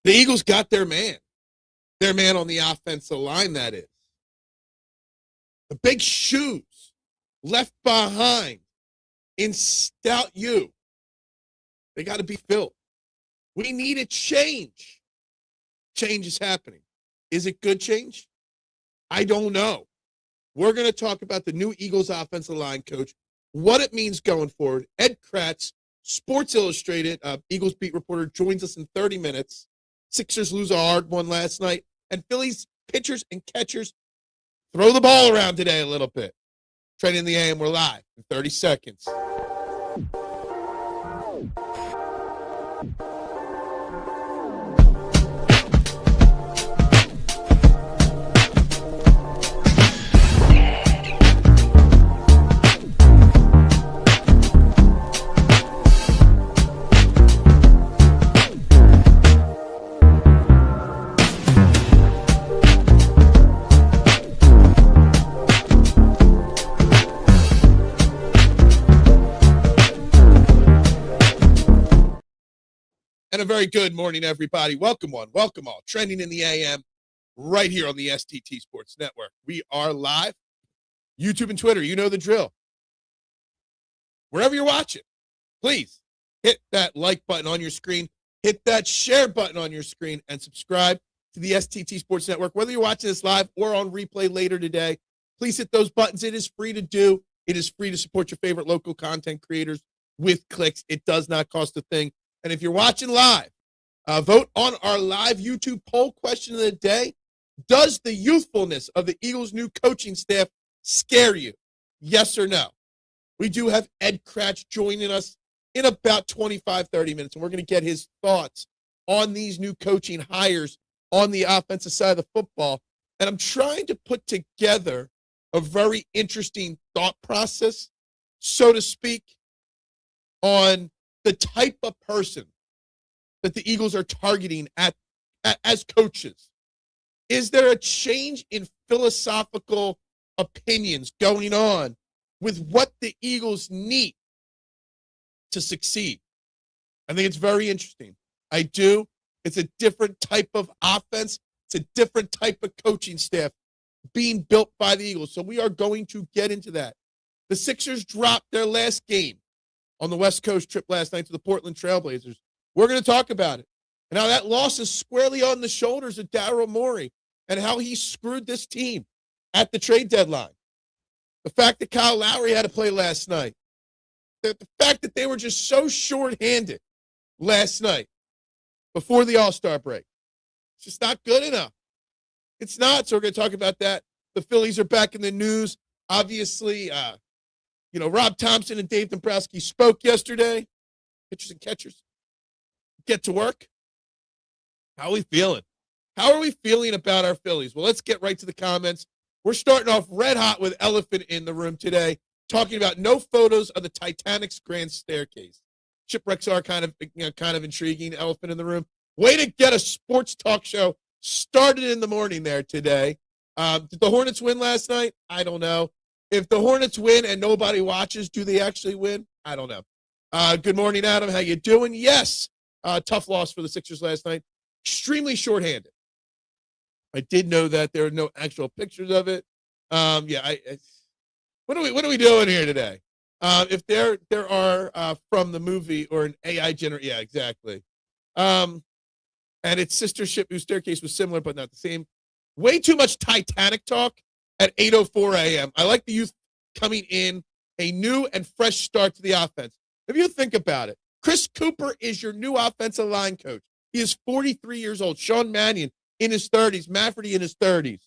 The Eagles got their man on the offensive line, that is. The big shoes left behind in stout U. They got to be filled. We need a change. Change is happening. Is it good change? I don't know. We're going to talk about the new Eagles offensive line coach, what it means going forward. Ed Kracz, Sports Illustrated, Eagles beat reporter, joins us in 30 minutes. Sixers lose a hard one last night. And Phillies pitchers and catchers throw the ball around today a little bit. Trending in the AM, we're live in 30 seconds. And a very good morning, everybody. Welcome one, welcome all. Trending in the AM right here on the STT Sports Network. We are live. YouTube and Twitter, you know the drill. Wherever you're watching, please hit that like button on your screen, hit that share button on your screen, and subscribe to the STT Sports Network. Whether you're watching this live or on replay later today, please hit those buttons. It is free to do. It is free to support your favorite local content creators with clicks. It does not cost a thing. And if you're watching live, vote on our live YouTube poll question of the day. Does the youthfulness of the Eagles' new coaching staff scare you? Yes or no? We do have Ed Kracz joining us in about 25, 30 minutes, and we're going to get his thoughts on these new coaching hires on the offensive side of the football. And I'm trying to put together a very interesting thought process, so to speak, on the type of person that the Eagles are targeting as coaches. Is there a change in philosophical opinions going on with what the Eagles need to succeed? I think it's very interesting. I do. It's a different type of offense. It's a different type of coaching staff being built by the Eagles. So we are going to get into that. The Sixers dropped their last game on the West Coast trip last night to the Portland Trailblazers. We're going to talk about it. And how that loss is squarely on the shoulders of Daryl Morey and how he screwed this team at the trade deadline. The fact that Kyle Lowry had to play last night. The fact that they were just so shorthanded last night before the All-Star break. It's just not good enough. It's not. So we're going to talk about that. The Phillies are back in the news. Obviously, Rob Thompson and Dave Dombrowski spoke yesterday. Pitchers and catchers. Get to work. How are we feeling? How are we feeling about our Phillies? Well, let's get right to the comments. We're starting off red hot with Elephant in the Room today, talking about no photos of the Titanic's grand staircase. Shipwrecks are kind of intriguing. Elephant in the Room. Way to get a sports talk show started in the morning there today. Did the Hornets win last night? I don't know. If the Hornets win and nobody watches, do they actually win? I don't know. Good morning, Adam. How you doing? Yes. Tough loss for the Sixers last night. Extremely shorthanded. I did know that there are no actual pictures of it. What are we doing here today? If there are from the movie or an AI generator, yeah, exactly. And its sister ship whose staircase was similar but not the same. Way too much Titanic talk at 8:04 a.m. I like the youth coming in, a new and fresh start to the offense. If you think about it, Chris Kuper is your new offensive line coach. He is 43 years old. Sean Mannion in his 30s. Mafferty in his 30s.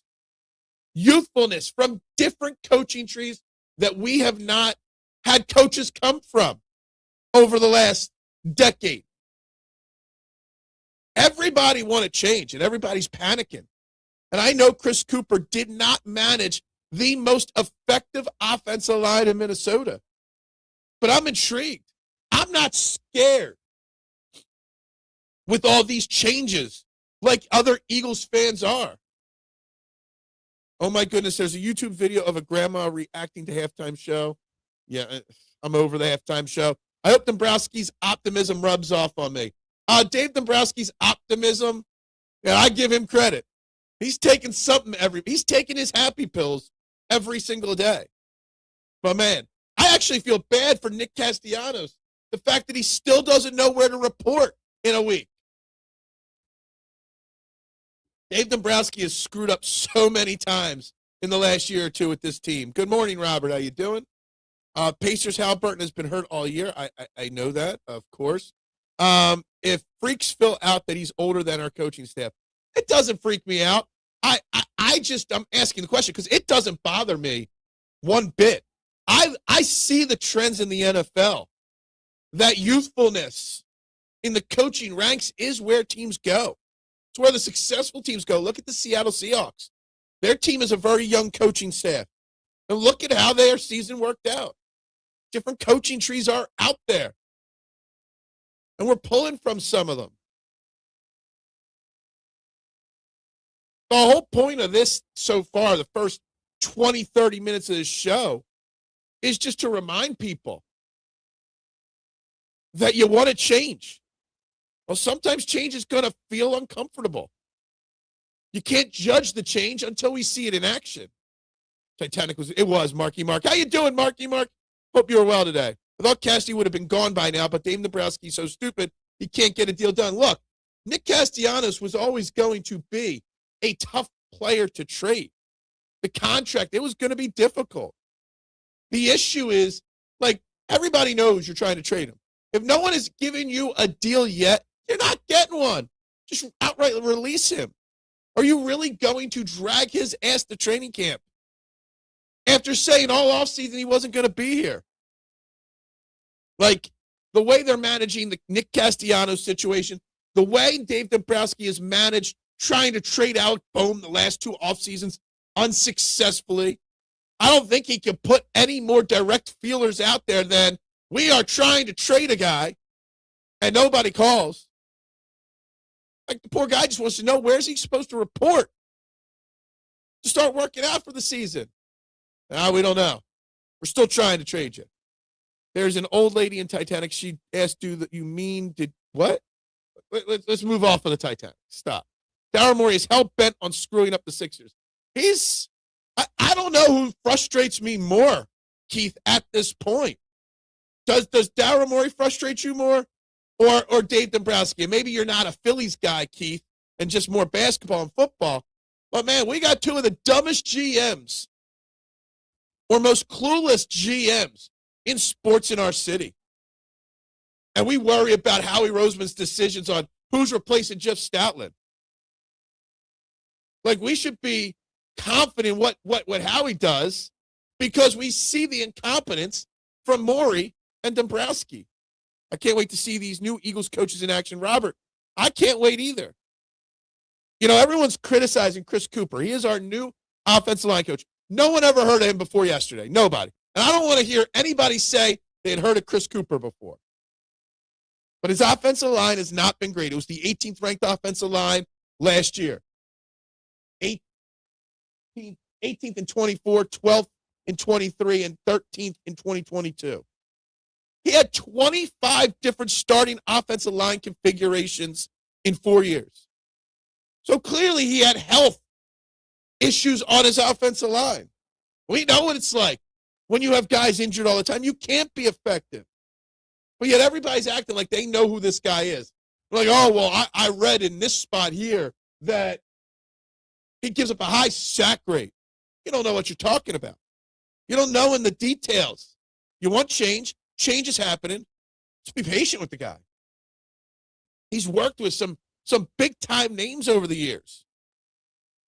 Youthfulness from different coaching trees that we have not had coaches come from over the last decade. Everybody want to change, and everybody's panicking. And I know Chris Kuper did not manage the most effective offensive line in Minnesota. But I'm intrigued. I'm not scared with all these changes like other Eagles fans are. Oh, my goodness. There's a YouTube video of a grandma reacting to halftime show. Yeah, I'm over the halftime show. I hope Dombrowski's optimism rubs off on me. Dave Dombrowski's optimism And I give him credit. He's taking he's taking his happy pills every single day. But man, I actually feel bad for Nick Castellanos. The fact that he still doesn't know where to report in a week. Dave Dombrowski has screwed up so many times in the last year or two with this team. Good morning, Robert. How you doing? Pacers Halliburton has been hurt all year. I know that, of course. If freaks fill out that he's older than our coaching staff, it doesn't freak me out. I'm asking the question because it doesn't bother me one bit. I see the trends in the NFL. That youthfulness in the coaching ranks is where teams go. It's where the successful teams go. Look at the Seattle Seahawks. Their team is a very young coaching staff. And look at how their season worked out. Different coaching trees are out there. And we're pulling from some of them. The whole point of this so far, the first 20, 30 minutes of this show, is just to remind people that you want to change. Well, sometimes change is going to feel uncomfortable. You can't judge the change until we see it in action. Titanic was Marky Mark. How you doing, Marky Mark? Hope you were well today. I thought Casty would have been gone by now, but Dave Dombrowski's so stupid he can't get a deal done. Look, Nick Castellanos was always going to be a tough player to trade. The contract, it was going to be difficult. The issue is, like, everybody knows you're trying to trade him. If no one has given you a deal yet, you're not getting one. Just outright release him. Are you really going to drag his ass to training camp after saying all offseason he wasn't going to be here? Like, the way they're managing the Nick Castellanos situation, the way Dave Dombrowski has managed trying to trade Alec Boehm the last two off seasons unsuccessfully, I don't think he can put any more direct feelers out there than we are trying to trade a guy and nobody calls. Like, the poor guy just wants to know, where's he supposed to report to start working out for the season? We don't know. We're still trying to trade you. There's an old lady in Titanic. She asked, did what? Let's move off of the Titanic. Stop. Daryl Morey is hell-bent on screwing up the Sixers. I don't know who frustrates me more, Keith, at this point. Does Daryl Morey frustrate you more or Dave Dombrowski? Maybe you're not a Phillies guy, Keith, and just more basketball and football. But, man, we got two of the dumbest GMs or most clueless GMs in sports in our city. And we worry about Howie Roseman's decisions on who's replacing Jeff Stoutland. Like, we should be confident what Howie does because we see the incompetence from Morey and Dombrowski. I can't wait to see these new Eagles coaches in action. Robert, I can't wait either. You know, everyone's criticizing Chris Kuper. He is our new offensive line coach. No one ever heard of him before yesterday. Nobody. And I don't want to hear anybody say they had heard of Chris Kuper before. But his offensive line has not been great. It was the 18th ranked offensive line last year. 18th in 24, 12th in 23, and 13th in 2022. He had 25 different starting offensive line configurations in 4 years. So clearly he had health issues on his offensive line. We know what it's like when you have guys injured all the time. You can't be effective. But yet everybody's acting like they know who this guy is. They're like, oh, well, I read in this spot here that he gives up a high sack rate. You don't know what you're talking about. You don't know in the details. You want change. Change is happening. Just be patient with the guy. He's worked with some big-time names over the years.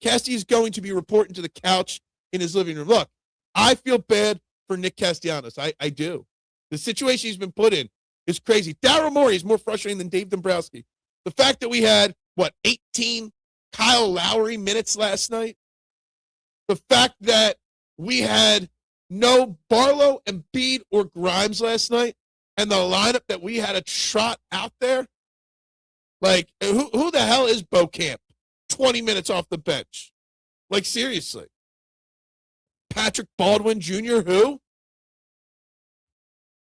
Casty is going to be reporting to the couch in his living room. Look, I feel bad for Nick Castellanos. I do. The situation he's been put in is crazy. Daryl Morey is more frustrating than Dave Dombrowski. The fact that we had, 18 Kyle Lowry minutes last night? The fact that we had no Barlow, Embiid, or Grimes last night, and the lineup that we had a trot out there? Like, who the hell is Beaucamp? 20 minutes off the bench. Like, seriously. Patrick Baldwin Jr., who?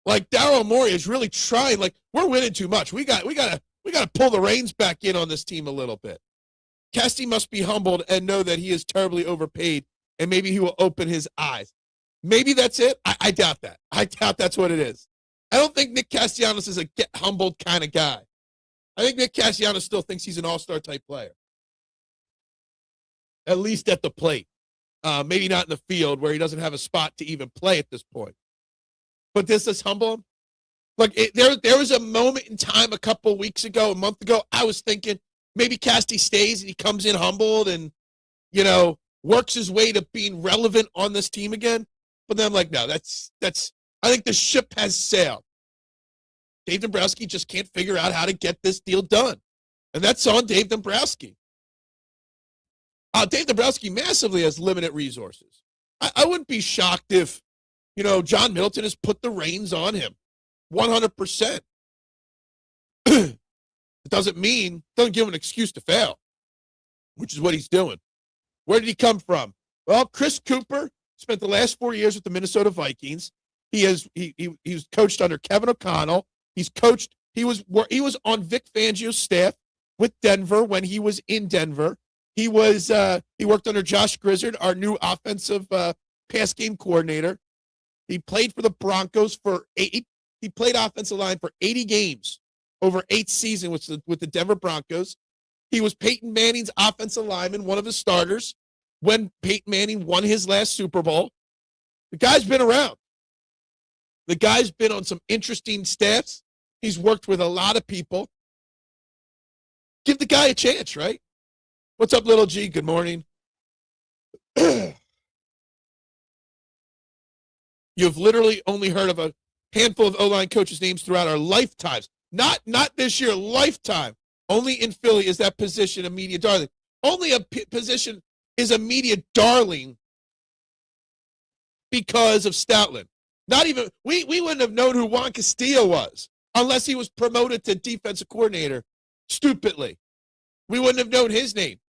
Like, Daryl Morey is really trying. Like, we're winning too much. We got to pull the reins back in on this team a little bit. Cassidy must be humbled and know that he is terribly overpaid, and maybe he will open his eyes. Maybe that's it. I doubt that. I doubt that's what it is. I don't think Nick Castellanos is a get humbled kind of guy. I think Nick Castellanos still thinks he's an all-star type player, at least at the plate. Maybe not in the field where he doesn't have a spot to even play at this point. But does this humble him? Look, there was a moment in time a couple weeks ago, a month ago, I was thinking maybe Cassidy stays and he comes in humbled and, works his way to being relevant on this team again. But then I'm like, no, that's. I think the ship has sailed. Dave Dombrowski just can't figure out how to get this deal done. And that's on Dave Dombrowski. Dave Dombrowski massively has limited resources. I wouldn't be shocked if, John Middleton has put the reins on him 100%. It doesn't give him an excuse to fail, which is what he's doing. Where did he come from? Well, Chris Kuper spent the last 4 years with the Minnesota Vikings. He was coached under Kevin O'Connell. He was on Vic Fangio's staff with Denver when he was in Denver. He worked under Josh Grizzard, our new offensive pass game coordinator. He played for the Broncos he played offensive line for 80 games over 8 seasons with the Denver Broncos. He was Peyton Manning's offensive lineman, one of his starters, when Peyton Manning won his last Super Bowl. The guy's been around. The guy's been on some interesting staffs. He's worked with a lot of people. Give the guy a chance, right? What's up, Little G? Good morning. You've literally only heard of a handful of O-line coaches' names throughout our lifetimes. Not this year, lifetime. Only in Philly is that position a media darling. Only a position is a media darling because of Stoutland. Not even, we wouldn't have known who Juan Castillo was unless he was promoted to defensive coordinator, stupidly. We wouldn't have known his name.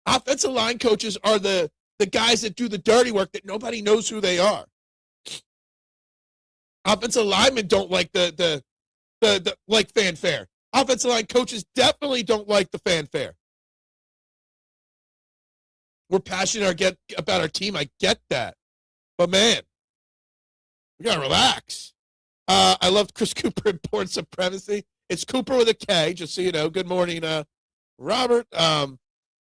Offensive line coaches are the guys that do the dirty work that nobody knows who they are. Offensive linemen don't like the fanfare. Offensive line coaches definitely don't like the fanfare. We're passionate about our team. I get that. But, man, we got to relax. I loved Chris Kuper in Born Supremacy. It's Cooper with a K, just so you know. Good morning, Robert.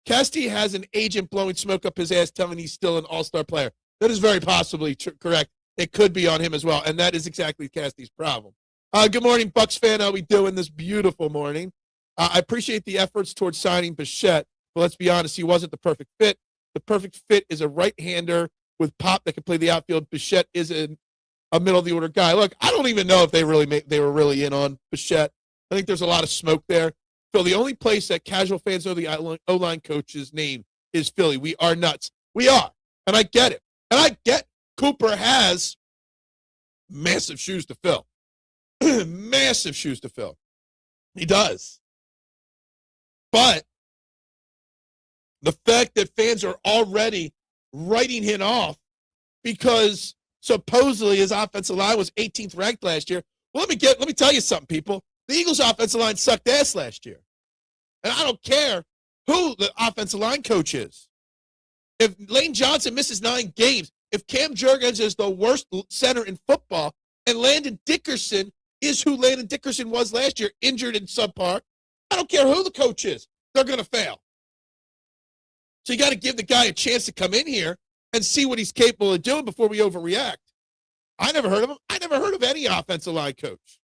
Cassidy has an agent blowing smoke up his ass telling he's still an all-star player. That is very possibly correct. It could be on him as well, and that is exactly Cassidy's problem. Good morning, Bucks fan. How we doing this beautiful morning? I appreciate the efforts towards signing Bichette, but let's be honest, he wasn't the perfect fit. The perfect fit is a right-hander with pop that can play the outfield. Bichette is a middle-of-the-order guy. Look, I don't even know if they were really in on Bichette. I think there's a lot of smoke there. So the only place that casual fans know the O-line coach's name is Philly. We are nuts. We are. And I get it. And I get Cooper has massive shoes to fill. Massive shoes to fill. He does. But the fact that fans are already writing him off because supposedly his offensive line was 18th ranked last year. Well, let me tell you something, people. The Eagles' offensive line sucked ass last year. And I don't care who the offensive line coach is. If Lane Johnson misses 9 games, if Cam Jurgens is the worst center in football, and Landon Dickerson is who Landon Dickerson was last year, injured in subpar, I don't care who the coach is. They're going to fail. So you got to give the guy a chance to come in here and see what he's capable of doing before we overreact. I never heard of him. I never heard of any offensive line coach.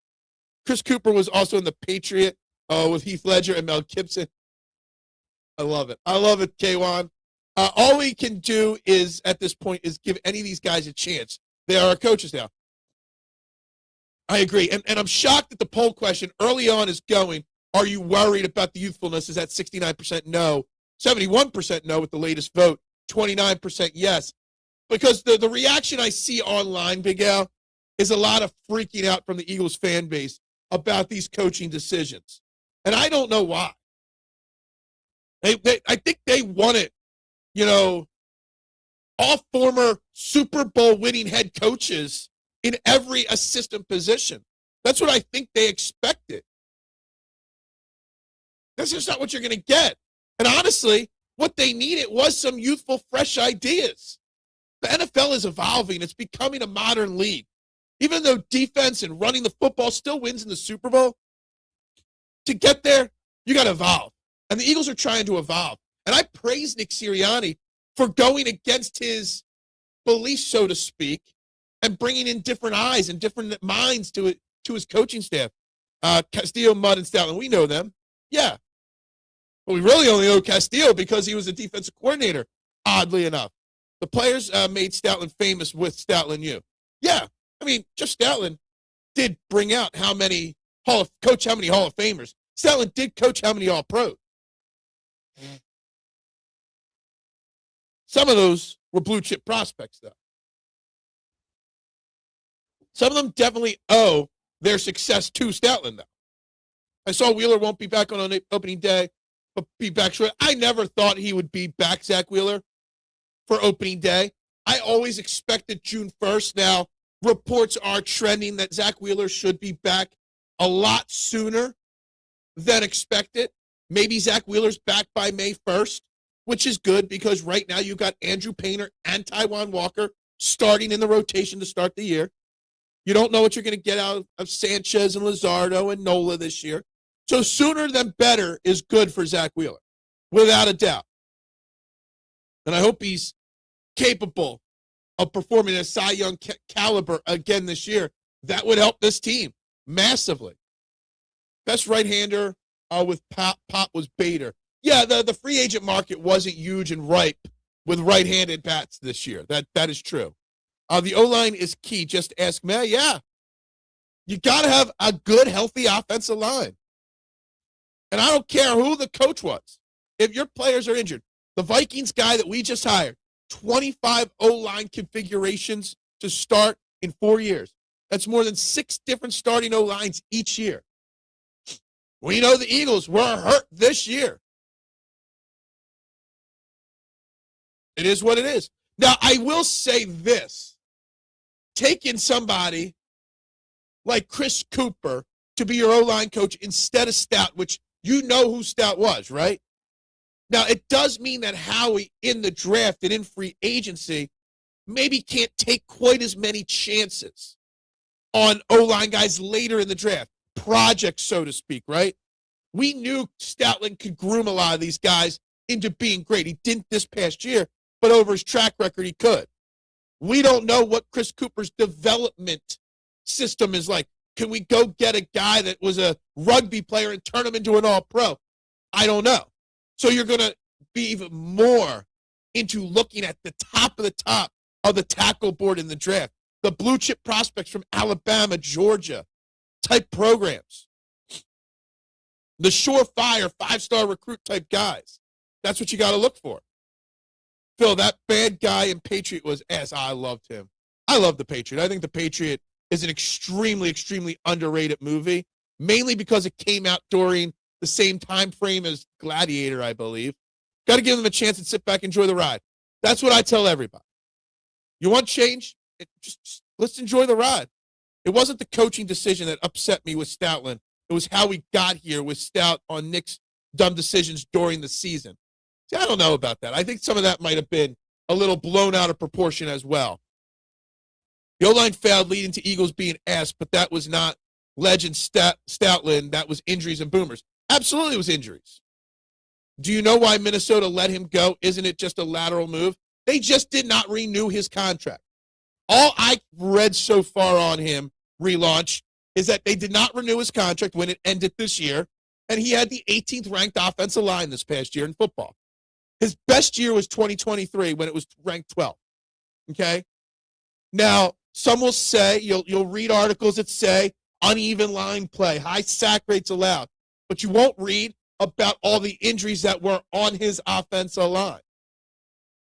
Chris Kuper was also in the Patriot with Heath Ledger and Mel Gibson. I love it. I love it, K1. All we can do is, at this point, is give any of these guys a chance. They are our coaches now. I agree. And I'm shocked that the poll question early on is going, are you worried about the youthfulness? Is that 69% no, 71% no with the latest vote, 29% yes. Because the reaction I see online, Big Al, is a lot of freaking out from the Eagles fan base about these coaching decisions. And I don't know why. I think they want it. All former Super Bowl winning head coaches in every assistant position. That's what I think they expected. That's just not what you're going to get. And honestly, what they needed was some youthful, fresh ideas. The NFL is evolving. It's becoming a modern league. Even though defense and running the football still wins in the Super Bowl, to get there, you got to evolve. And the Eagles are trying to evolve. And I praise Nick Sirianni for going against his beliefs, so to speak, and bringing in different eyes and different minds to his coaching staff. Castillo, Mudd, and Stoutland, we know them. Yeah. But we really only know Castillo because he was a defensive coordinator, oddly enough. The players made Stoutland famous with Stoutland U. Yeah. I mean, Jeff Stoutland did bring out how many Hall of Famers. Stoutland did coach how many All-Pros. Some of those were blue-chip prospects, though. Some of them definitely owe their success to Stoutland, though. I saw Wheeler won't be back on opening day, but be back short. I never thought he would be back, Zach Wheeler, for opening day. I always expected June 1st. Now, reports are trending that Zach Wheeler should be back a lot sooner than expected. Maybe Zach Wheeler's back by May 1st, which is good because right now you got Andrew Painter and Taijuan Walker starting in the rotation to start the year. You don't know what you're going to get out of Sanchez and Luzardo and Nola this year. So sooner than better is good for Zach Wheeler, without a doubt. And I hope he's capable of performing at Cy Young caliber again this year. That would help this team massively. Best right-hander with Pop was Bader. Yeah, the free agent market wasn't huge and ripe with right-handed bats this year. That is true. The O-line is key. Just ask me. Yeah. You got to have a good, healthy offensive line. And I don't care who the coach was. If your players are injured, the Vikings guy that we just hired, 25 O-line configurations to start in 4 years. That's more than 6 different starting O-lines each year. We know the Eagles were hurt this year. It is what it is. Now, I will say this. Taking somebody like Chris Kuper to be your O-line coach instead of Stout, which you know who Stout was, right? Now, it does mean that Howie in the draft and in free agency maybe can't take quite as many chances on O-line guys later in the draft. Projects, so to speak, right? We knew Stoutland could groom a lot of these guys into being great. He didn't this past year, but over his track record, he could. We don't know what Chris Kuper's development system is like. Can we go get a guy that was a rugby player and turn him into an all-pro? I don't know. So you're going to be even more into looking at the top of the tackle board in the draft. The blue chip prospects from Alabama, Georgia type programs. The surefire 5-star recruit type guys. That's what you got to look for. Phil, that bad guy in Patriot was ass. I loved him. I love The Patriot. I think The Patriot is an extremely, extremely underrated movie, mainly because it came out during the same time frame as Gladiator, I believe. Got to give them a chance and sit back and enjoy the ride. That's what I tell everybody. You want change? Just let's enjoy the ride. It wasn't the coaching decision that upset me with Stoutland. It was how we got here with Stout on Nick's dumb decisions during the season. See, I don't know about that. I think some of that might have been a little blown out of proportion as well. The O-line failed, leading to Eagles being asked, but that was not legend Stoutland. That was injuries and boomers. Absolutely, it was injuries. Do you know why Minnesota let him go? Isn't it just a lateral move? They just did not renew his contract. All I read so far on him, relaunch, is that they did not renew his contract when it ended this year, and he had the 18th ranked offensive line this past year in football. His best year was 2023 when it was ranked 12th. Okay? Now, some will say, you'll read articles that say uneven line play, high sack rates allowed, but you won't read about all the injuries that were on his offensive line.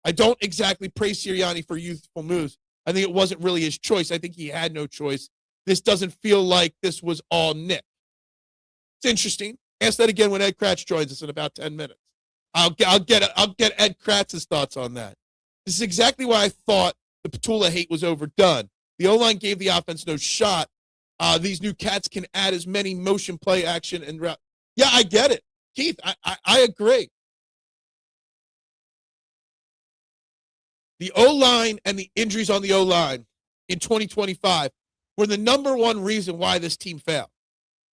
I don't exactly praise Sirianni for youthful moves. I think it wasn't really his choice. I think he had no choice. This doesn't feel like this was all Nick. It's interesting. Ask that again when Ed Kracz joins us in about 10 minutes. I'll get Ed Kratz's thoughts on that. This is exactly why I thought the Petula hate was overdone. The O-line gave the offense no shot. These new cats can add as many motion play action and route. Yeah, I get it. Keith, I agree. The O-line and the injuries on the O-line in 2025 were the number one reason why this team failed.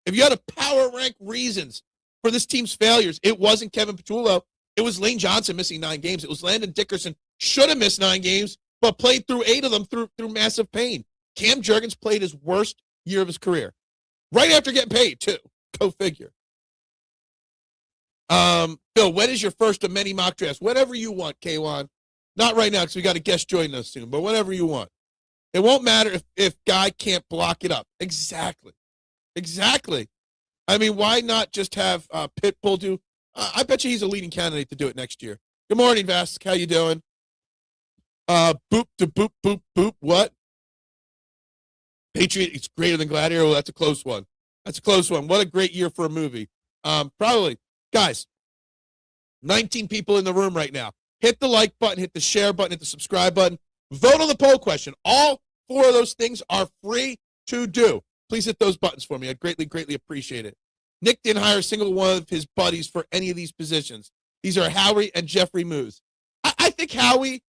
If you had to power rank reasons for this team's failures, it wasn't Kevin Petullo. It was Lane Johnson missing 9 games. It was Landon Dickerson, should have missed 9 games, but played through 8 of them through massive pain. Cam Jurgens played his worst year of his career. Right after getting paid, too. Go figure. Bill, when is your first of many mock drafts? Whatever you want, K1. Not right now because we got a guest joining us soon, but whatever you want. It won't matter if Guy can't block it up. Exactly. I mean, why not just have Pitbull do? I bet you he's a leading candidate to do it next year. Good morning, Vask. How you doing? Boop to boop, boop, boop. What? Patriot, it's greater than Gladiator. Well, that's a close one. What a great year for a movie. Probably. Guys, 19 people in the room right now. Hit the like button, hit the share button, hit the subscribe button. Vote on the poll question. All 4 of those things are free to do. Please hit those buttons for me. I'd greatly appreciate it. Nick didn't hire a single one of his buddies for any of these positions. These are Howie and Jeffrey Moose. I think Howie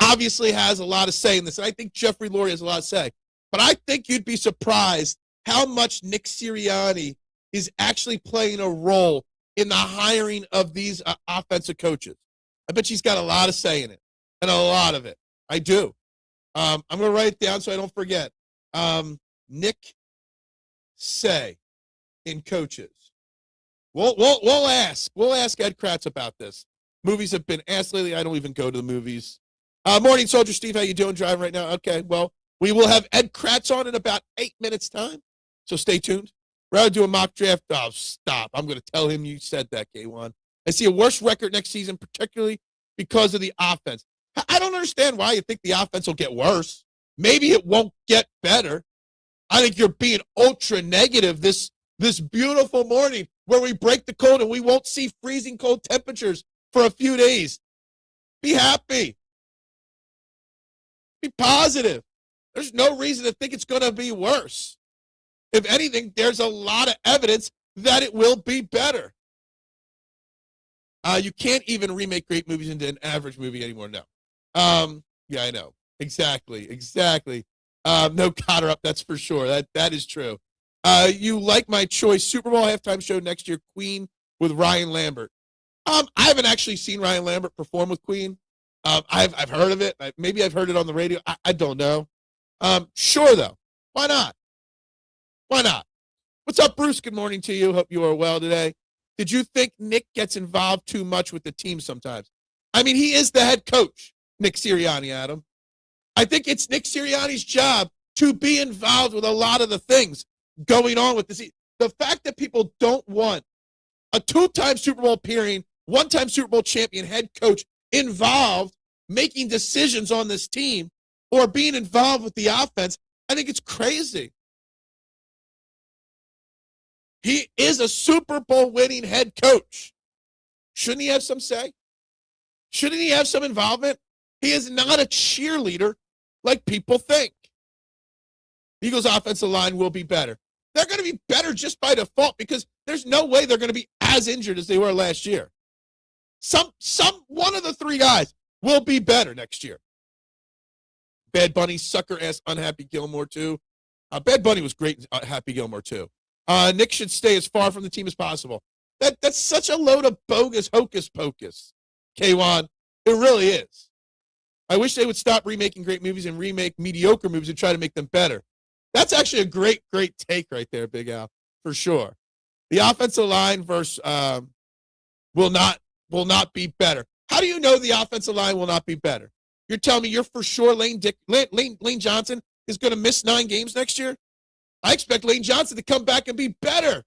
obviously has a lot of say in this, and I think Jeffrey Lurie has a lot to say. But I think you'd be surprised how much Nick Sirianni is actually playing a role in the hiring of these offensive coaches. I bet she's got a lot of say in it, and a lot of it. I do. I'm going to write it down so I don't forget. Nick say in coaches. We'll ask Ed Kracz about this. Movies have been asked lately. I don't even go to the movies. Morning, Soldier Steve. How you doing? Driving right now? Okay. Well, we will have Ed Kracz on in about 8 minutes time. So stay tuned. We're going to do a mock draft. Oh, stop. I'm going to tell him you said that, K1. I see a worse record next season, particularly because of the offense. I don't understand why you think the offense will get worse. Maybe it won't get better. I think you're being ultra negative this beautiful morning where we break the code and we won't see freezing cold temperatures for a few days. Be happy. Be positive. There's no reason to think it's going to be worse. If anything, there's a lot of evidence that it will be better. You can't even remake great movies into an average movie anymore. No. Yeah, I know. Exactly. No Cotter up, that's for sure. That is true. You like my choice. Super Bowl halftime show next year, Queen with Ryan Lambert. I haven't actually seen Ryan Lambert perform with Queen. I've heard of it. Maybe I've heard it on the radio. I don't know. Sure, though. Why not? What's up, Bruce? Good morning to you. Hope you are well today. Did you think Nick gets involved too much with the team sometimes? I mean, he is the head coach, Nick Sirianni, Adam. I think it's Nick Sirianni's job to be involved with a lot of the things going on with this. The fact that people don't want a 2-time Super Bowl appearing, 1-time Super Bowl champion head coach involved making decisions on this team or being involved with the offense, I think it's crazy. He is a Super Bowl winning head coach. Shouldn't he have some say? Shouldn't he have some involvement? He is not a cheerleader like people think. Eagles' offensive line will be better. They're going to be better just by default because there's no way they're going to be as injured as they were last year. One of the 3 guys will be better next year. Bad Bunny, sucker-ass Unhappy Gilmore, too. Bad Bunny was great, Happy Gilmore, too. Nick should stay as far from the team as possible. That's such a load of bogus hocus pocus, K1. It really is. I wish they would stop remaking great movies and remake mediocre movies and try to make them better. That's actually a great take right there, Big Al, for sure. The offensive line will not be better. How do you know the offensive line will not be better? You're telling me you're for sure Lane Johnson is going to miss 9 games next year? I expect Lane Johnson to come back and be better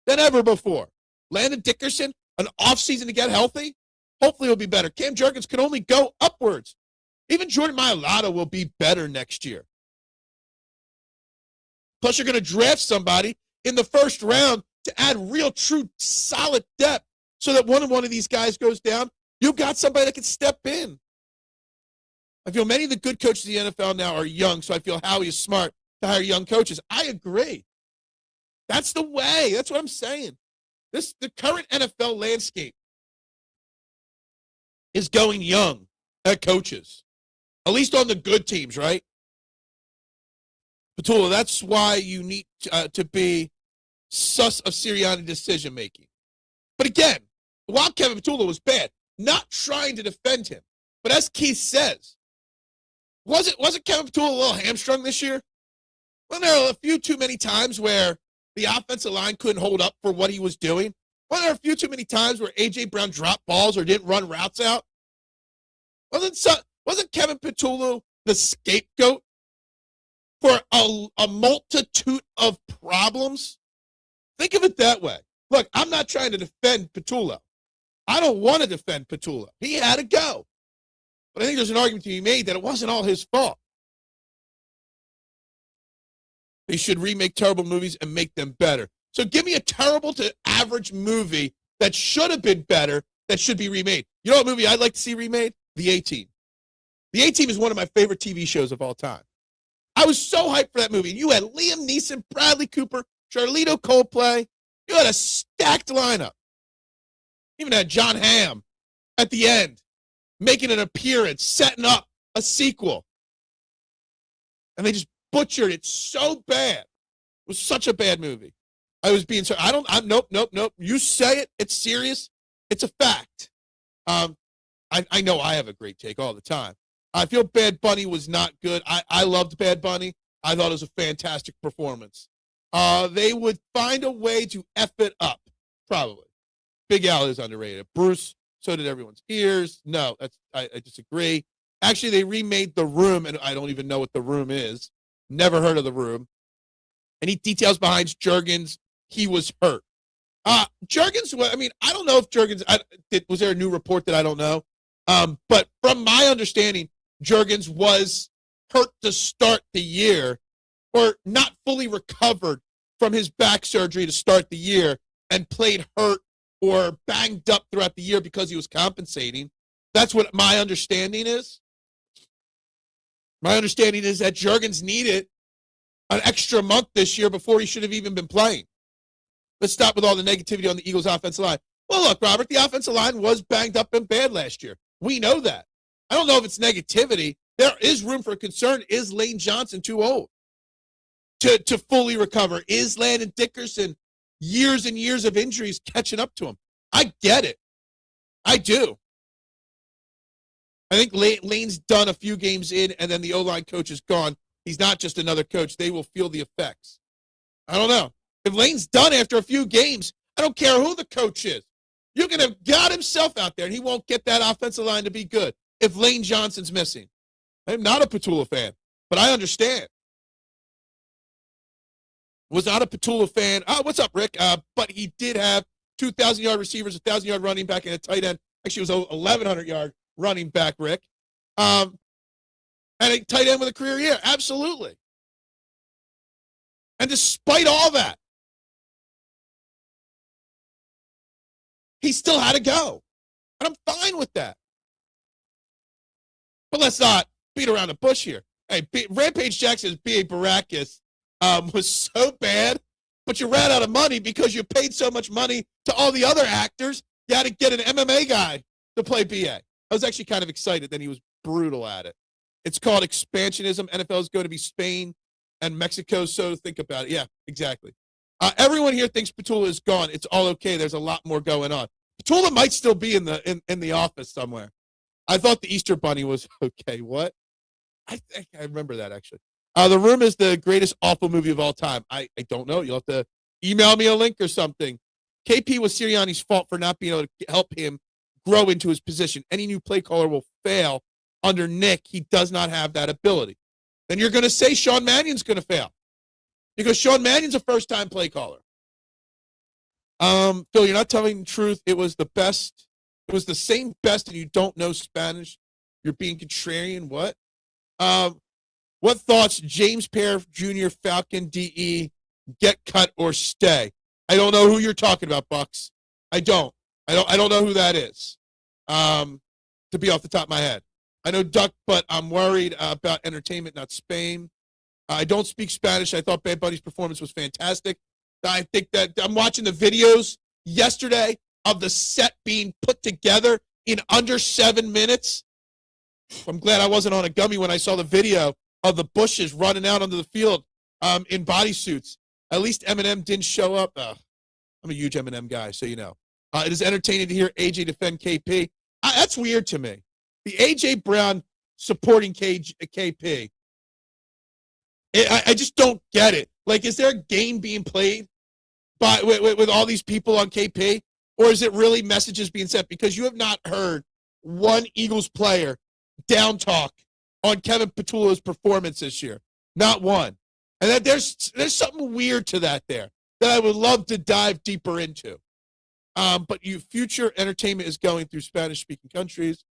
than ever before. Landon Dickerson, an offseason to get healthy? Hopefully he'll be better. Cam Jurgens can only go upwards. Even Jordan Mailata will be better next year. Plus, you're going to draft somebody in the first round to add real, true, solid depth so that one of these guys goes down. You've got somebody that can step in. I feel many of the good coaches in the NFL now are young, so I feel Howie is smart to hire young coaches. I agree. That's the way. That's what I'm saying. The current NFL landscape is going young at coaches, at least on the good teams, right? Petula, that's why you need to be sus of Sirianni decision making. But again, while Kevin Petula was bad, not trying to defend him, but as Keith says, wasn't Kevin Petula a little hamstrung this year? Well, there were a few too many times where the offensive line couldn't hold up for what he was doing. Well, there were a few too many times where A.J. Brown dropped balls or didn't run routes out. Wasn't Kevin Petula the scapegoat for a multitude of problems? Think of it that way. Look, I'm not trying to defend Petula. I don't want to defend Petula. He had to go. But I think there's an argument to be made that it wasn't all his fault. They should remake terrible movies and make them better. So give me a terrible to average movie that should have been better, that should be remade. You know what movie I'd like to see remade? The A-Team. The A-Team is one of my favorite TV shows of all time. I was so hyped for that movie. You had Liam Neeson, Bradley Cooper, Charlito Coldplay. You had a stacked lineup. Even had John Hamm at the end, making an appearance, setting up a sequel. And they just butchered it so bad. It was such a bad movie. I was being so, nope. You say it, it's serious. It's a fact. I know I have a great take all the time. I feel Bad Bunny was not good. I loved Bad Bunny. I thought it was a fantastic performance. They would find a way to F it up, probably. Big Al is underrated. Bruce, so did everyone's ears. No, I disagree. Actually, they remade The Room, and I don't even know what The Room is. Never heard of The Room. Any details behind Juergens? He was hurt. Juergens, I don't know if Juergens, was there a new report that I don't know? But from my understanding, Juergens was hurt to start the year, or not fully recovered from his back surgery to start the year, and played hurt or banged up throughout the year because he was compensating. That's what my understanding is. My understanding is that Juergens needed an extra month this year before he should have even been playing. Let's stop with all the negativity on the Eagles' offensive line. Well, look, Robert, the offensive line was banged up and bad last year. We know that. I don't know if it's negativity. There is room for concern. Is Lane Johnson too old to fully recover? Is Landon Dickerson, years and years of injuries, catching up to him? I get it. I do. I think Lane's done a few games in, and then the O-line coach is gone. He's not just another coach. They will feel the effects. I don't know. If Lane's done after a few games, I don't care who the coach is. You're going to got himself out there, and he won't get that offensive line to be good if Lane Johnson's missing. I'm not a Petula fan, but I understand. Was not a Petula fan. What's up, Rick? But he did have 2,000-yard receivers, 1,000-yard running back, and a tight end. Actually, it was a 1,100-yard running back, Rick. And a tight end with a career year. Absolutely. And despite all that, he still had to go. And I'm fine with that. But let's not beat around the bush here. Hey, Rampage Jackson's B.A. Baracus was so bad, but you ran out of money because you paid so much money to all the other actors. You had to get an MMA guy to play B.A. I was actually kind of excited. Then he was brutal at it. It's called expansionism. NFL is going to be Spain and Mexico, so think about it. Yeah, exactly. Everyone here thinks Petula is gone. It's all okay. There's a lot more going on. Petula might still be in the office somewhere. I thought the Easter Bunny was okay. What? I think I remember that, actually. The Room is the greatest awful movie of all time. I don't know. You'll have to email me a link or something. KP was Sirianni's fault for not being able to help him grow into his position. Any new play caller will fail under Nick. He does not have that ability. Then you're going to say Sean Mannion's going to fail because Sean Mannion's a first-time play caller. Phil, you're not telling the truth. It was the best. It was the same best, and you don't know Spanish. You're being contrarian. What? What thoughts? James Pear Jr., Falcon, DE, get cut or stay? I don't know who you're talking about, Bucks. I don't know who that is. To be off the top of my head. I know Duck, but I'm worried about entertainment, not Spain. I don't speak Spanish. I thought Bad Bunny's performance was fantastic. I think that I'm watching the videos yesterday of the set being put together in under 7 minutes. I'm glad I wasn't on a gummy when I saw the video of the Bushes running out onto the field in bodysuits. At least Eminem didn't show up. I'm a huge Eminem guy, so you know. It is entertaining to hear AJ defend KP. That's weird to me. The AJ Brown supporting KP. I just don't get it. Like, is there a game being played with all these people on KP? Or is it really messages being sent? Because you have not heard one Eagles player down talk on Kevin Petula's performance this year. Not one. And that there's something weird to that there that I would love to dive deeper into. But future entertainment is going through Spanish-speaking countries.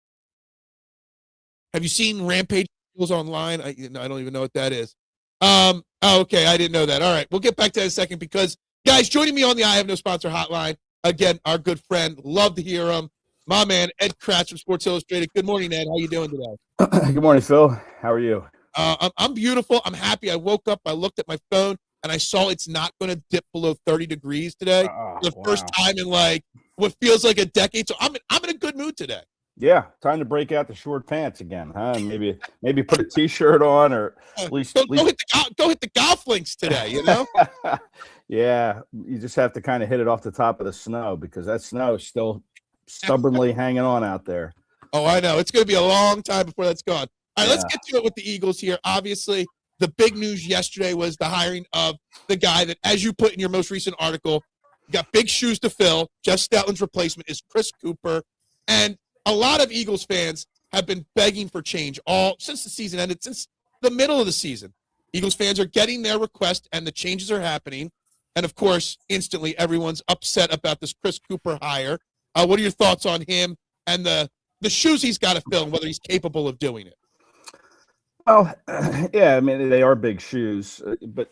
Have you seen Rampage Eagles online? I don't even know what that is. Okay, I didn't know that. All right, we'll get back to that in a second because, guys, joining me on the I Have No Sponsor hotline, again, our good friend, love to hear him, my man, Ed Kracz of Sports Illustrated. Good morning, Ed. How you doing today? Good morning, Phil. How are you? I'm beautiful. I'm happy. I woke up, I looked at my phone, and I saw it's not going to dip below 30 degrees today. For the first time in, like, what feels like a decade. So I'm in a good mood today. Yeah, time to break out the short pants again, huh? Maybe put a T-shirt on, or at least go hit the golf links today. You know. Yeah, you just have to kind of hit it off the top of the snow because that snow is still stubbornly hanging on out there. Oh, I know. It's going to be a long time before that's gone. All right, let's get to it with the Eagles here. Obviously, the big news yesterday was the hiring of the guy that, as you put in your most recent article, got big shoes to fill. Jeff Stoutland's replacement is Chris Kuper, and a lot of Eagles fans have been begging for change since the season ended, since the middle of the season. Eagles fans are getting their request, and the changes are happening. And, of course, instantly everyone's upset about this Chris Kuper hire. What are your thoughts on him and the shoes he's got to fill and whether he's capable of doing it? Well, yeah, I mean, they are big shoes. But,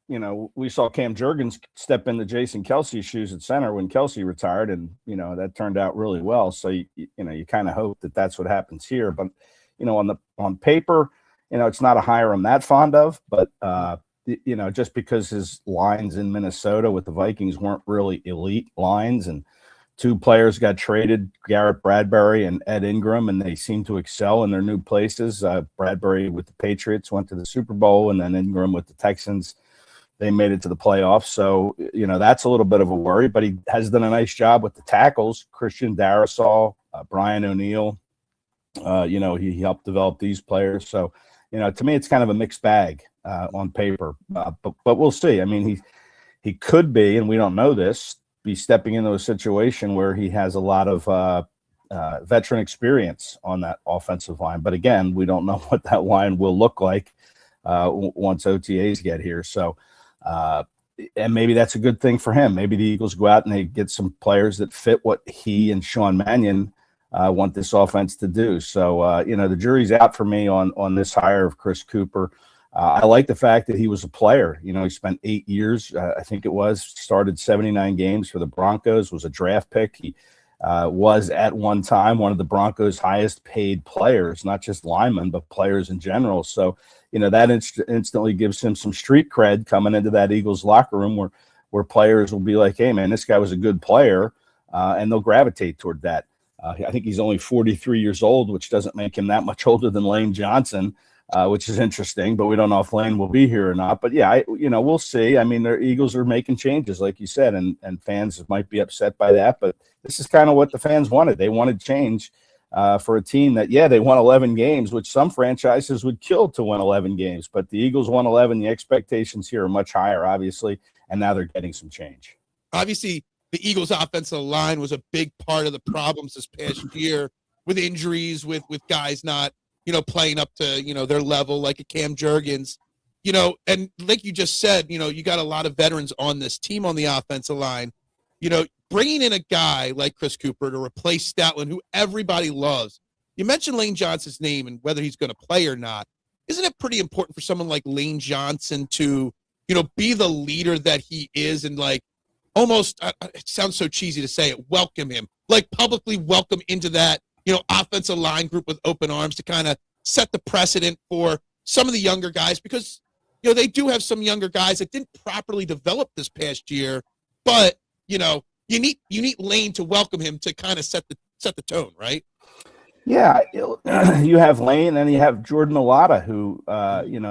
you know, we saw Cam Jurgens step into Jason Kelsey's shoes at center when Kelsey retired, and, you know, that turned out really well. So, you kind of hope that that's what happens here. But, you know, on paper, you know, it's not a hire I'm that fond of, but, you know, just because his lines in Minnesota with the Vikings weren't really elite lines, and two players got traded, Garrett Bradbury and Ed Ingram, and they seem to excel in their new places. Bradbury with the Patriots went to the Super Bowl, and then Ingram with the Texans. They made it to the playoffs. So, you know, that's a little bit of a worry, but he has done a nice job with the tackles. Christian Darrisaw, Brian O'Neill, you know, he helped develop these players. So, you know, to me, it's kind of a mixed bag on paper, but we'll see. I mean, he could be, and we don't know this, be stepping into a situation where he has a lot of veteran experience on that offensive line. But again, we don't know what that line will look like once OTAs get here. So, and maybe that's a good thing for him. Maybe the Eagles go out and they get some players that fit what he and Sean Mannion want this offense to do. So, you know, the jury's out for me on this hire of Chris Kuper. I like the fact that he was a player. You know, he spent 8 years, I think it was, started 79 games for the Broncos, was a draft pick. He was at one time one of the Broncos' highest paid players, not just linemen, but players in general. So, you know, that instantly gives him some street cred coming into that Eagles locker room where players will be like, hey, man, this guy was a good player, and they'll gravitate toward that. I think he's only 43 years old, which doesn't make him that much older than Lane Johnson, which is interesting, but we don't know if Lane will be here or not. But yeah, we'll see. I mean, the Eagles are making changes, like you said, and fans might be upset by that, but this is kind of what the fans wanted. They wanted change for a team that, they won 11 games, which some franchises would kill to win 11 games, but the Eagles won 11. The expectations here are much higher, obviously, and now they're getting some change. Obviously, the Eagles' offensive line was a big part of the problems this past year with injuries, with guys not, playing up to, their level, like a Cam Jurgens, and like you just said, you got a lot of veterans on this team on the offensive line, bringing in a guy like Chris Kuper to replace Stoutland, who everybody loves. You mentioned Lane Johnson's name and whether he's going to play or not. Isn't it pretty important for someone like Lane Johnson to, be the leader that he is and almost, it sounds so cheesy to say it, welcome him, publicly welcome into that, offensive line group with open arms to kind of set the precedent for some of the younger guys because, they do have some younger guys that didn't properly develop this past year, but, you you need Lane to welcome him to kind of set the tone, right? Yeah, you have Lane and you have Jordan Mailata, who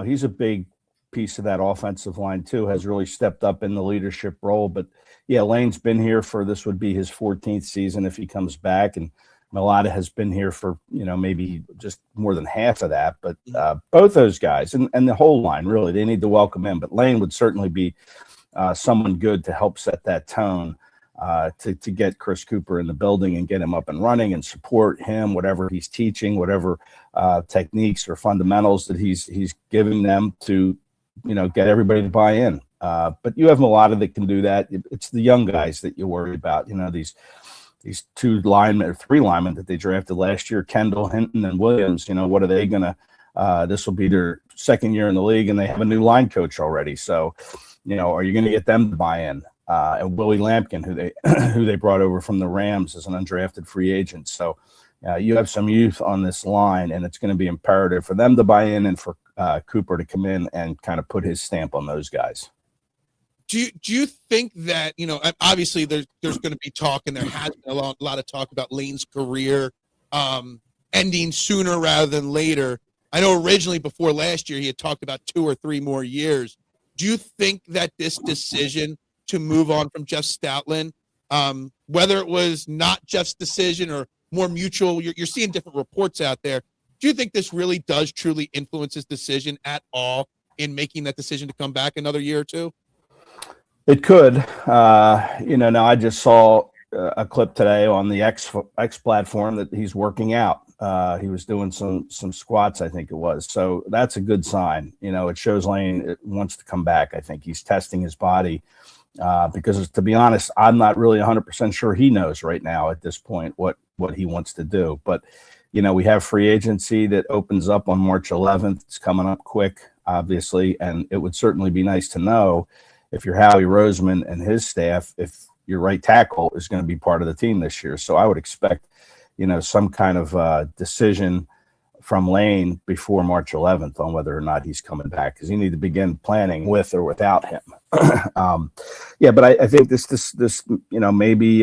he's a big piece of that offensive line too, has really stepped up in the leadership role. But yeah, Lane's been here for, this would be his 14th season if he comes back, and Mailata has been here for maybe just more than half of that. But both those guys and the whole line, really, they need to welcome him. But Lane would certainly be someone good to help set that tone, to get Chris Kuper in the building and get him up and running and support him, whatever he's teaching, whatever techniques or fundamentals that he's giving them to, get everybody to buy in. But you have Mailata that can do that. It's the young guys that you worry about. These two linemen or three linemen that they drafted last year, Kendall, Hinton, and Williams. What are they going to? This will be their second year in the league, and they have a new line coach already. So, are you going to get them to buy in? And Willie Lampkin, who they brought over from the Rams as an undrafted free agent. So you have some youth on this line, and it's going to be imperative for them to buy in and for Kuper to come in and kind of put his stamp on those guys. Do you think that, obviously there's going to be talk, and there has been a lot of talk about Lane's career ending sooner rather than later. I know originally before last year he had talked about 2 or 3 more years. Do you think that this decision to move on from Jeff Stoutland, whether it was not Jeff's decision or more mutual, you're seeing different reports out there. Do you think this really does truly influence his decision at all in making that decision to come back another year or two? It could. Now I just saw a clip today on the X platform that he's working out. He was doing some squats, I think it was. So that's a good sign. It shows Lane wants to come back. I think he's testing his body because, to be honest, I'm not really 100% sure he knows right now at this point what he wants to do. But, we have free agency that opens up on March 11th. It's coming up quick, obviously, and it would certainly be nice to know if you're Howie Roseman and his staff, if your right tackle is going to be part of the team this year. So I would expect, some kind of decision from Lane before March 11th on whether or not he's coming back, because you need to begin planning with or without him. But I think this maybe,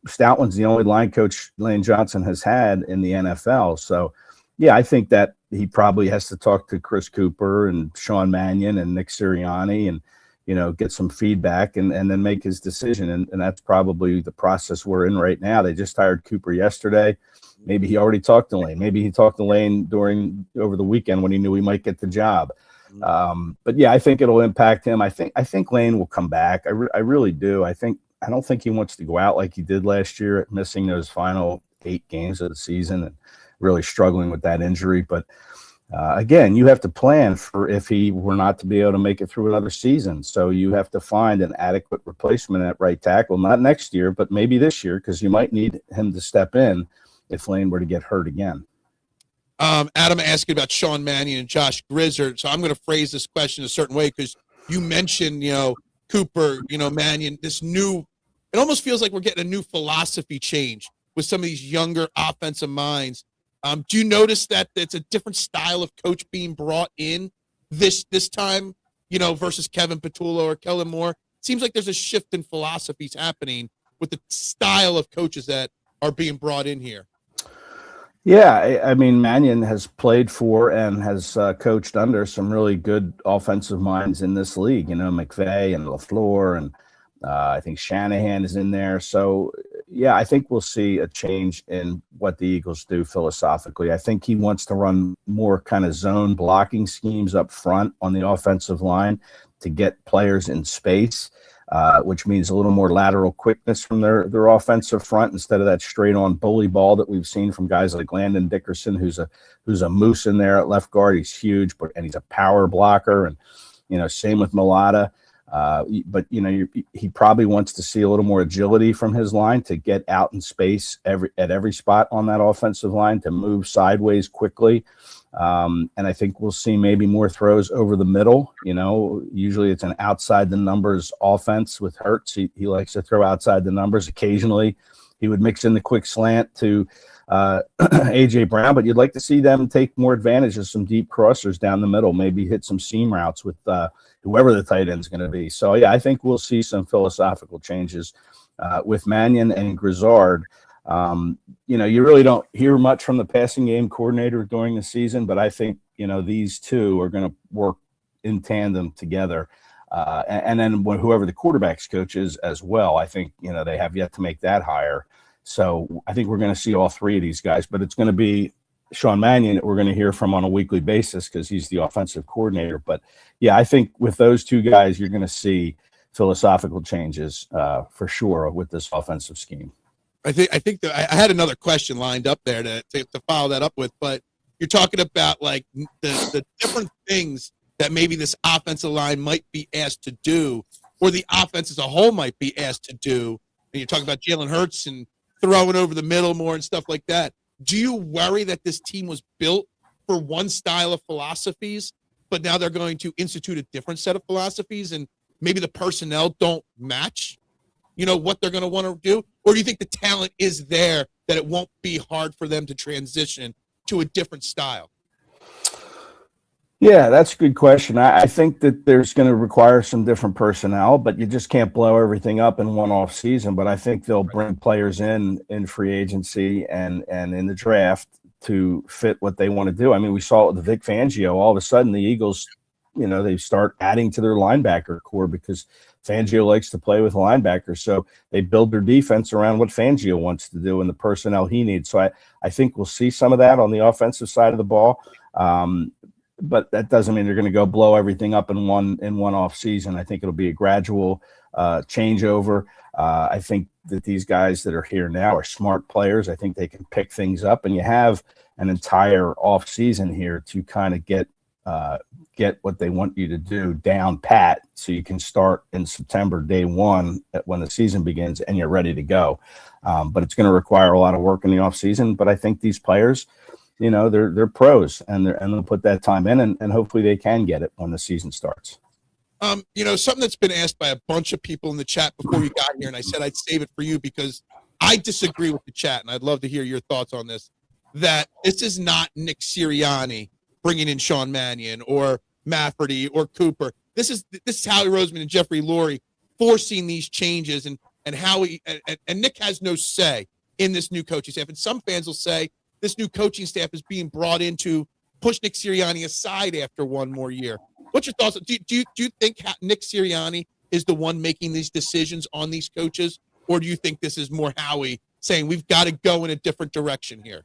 Stoutland's the only line coach Lane Johnson has had in the NFL. So, yeah, I think that he probably has to talk to Chris Kuper and Sean Mannion and Nick Sirianni and, get some feedback and then make his decision. And that's probably the process we're in right now. They just hired Kuper yesterday. Maybe he already talked to Lane. Maybe he talked to Lane over the weekend when he knew he might get the job. But yeah, I think it'll impact him. I think Lane will come back. I really do. I don't think he wants to go out like he did last year, missing those final 8 games of the season and really struggling with that injury. But again, you have to plan for if he were not to be able to make it through another season. So you have to find an adequate replacement at right tackle, not next year, but maybe this year, because you might need him to step in if Lane were to get hurt again. Adam asked about Sean Mannion and Josh Grizzard. So I'm going to phrase this question a certain way, because you mentioned, Kuper, Mannion, it almost feels like we're getting a new philosophy change with some of these younger offensive minds. Do you notice that it's a different style of coach being brought in this time, versus Kevin Petullo or Kellen Moore? Seems like there's a shift in philosophies happening with the style of coaches that are being brought in here. Yeah, I mean, Mannion has played for and has coached under some really good offensive minds in this league, McVay and LaFleur, and I think Shanahan is in there. So, yeah, I think we'll see a change in what the Eagles do philosophically. I think he wants to run more kind of zone blocking schemes up front on the offensive line to get players in space, which means a little more lateral quickness from their offensive front instead of that straight-on bully ball that we've seen from guys like Landon Dickerson, who's a moose in there at left guard. He's huge, and he's a power blocker, and same with Mailata. But he probably wants to see a little more agility from his line to get out in space at every spot on that offensive line, to move sideways quickly. And I think we'll see maybe more throws over the middle. Usually it's an outside the numbers offense with Hurts. He likes to throw outside the numbers. Occasionally he would mix in the quick slant to A.J. Brown, but you'd like to see them take more advantage of some deep crossers down the middle, maybe hit some seam routes with whoever the tight end is going to be. So, yeah, I think we'll see some philosophical changes with Mannion and Grizzard. You really don't hear much from the passing game coordinator during the season, but I think, these two are going to work in tandem together. And then whoever the quarterback's coach is as well, I think, they have yet to make that hire. So I think we're going to see all three of these guys, but it's going to be Sean Mannion that we're going to hear from on a weekly basis because he's the offensive coordinator. But yeah, I think with those two guys, you're going to see philosophical changes for sure with this offensive scheme. I think that I had another question lined up there to follow that up with, but you're talking about like the different things that maybe this offensive line might be asked to do, or the offense as a whole might be asked to do. And you're talking about Jalen Hurts and throwing over the middle more and stuff like that. Do you worry that this team was built for one style of philosophies, but now they're going to institute a different set of philosophies and maybe the personnel don't match, what they're going to want to do? Or do you think the talent is there that it won't be hard for them to transition to a different style? Yeah, that's a good question. I think that there's going to require some different personnel, but you just can't blow everything up in one off season. But I think they'll bring players in free agency and in the draft to fit what they want to do. I mean, we saw it with Vic Fangio. All of a sudden, the Eagles, they start adding to their linebacker core because Fangio likes to play with linebackers. So they build their defense around what Fangio wants to do and the personnel he needs. So I think we'll see some of that on the offensive side of the ball. But that doesn't mean they're going to go blow everything up in one off season. I think it'll be a gradual changeover. I think that these guys that are here now are smart players. I think they can pick things up, and you have an entire off season here to kind of get what they want you to do down pat, so you can start in September, day one, when the season begins, and you're ready to go. But it's going to require a lot of work in the off season. But I think these players, they're pros, and they'll put that time in, and hopefully they can get it when the season starts. Something that's been asked by a bunch of people in the chat before you got here, and I said I'd save it for you because I disagree with the chat, and I'd love to hear your thoughts on this, that this is not Nick Sirianni bringing in Sean Mannion or Mafferty or Kuper. This is Howie Roseman and Jeffrey Lurie forcing these changes, and Howie and Nick has no say in this new coaching staff. And some fans will say this new coaching staff is being brought in to push Nick Sirianni aside after one more year. What's your thoughts? Do you think Nick Sirianni is the one making these decisions on these coaches, or do you think this is more Howie saying we've got to go in a different direction here?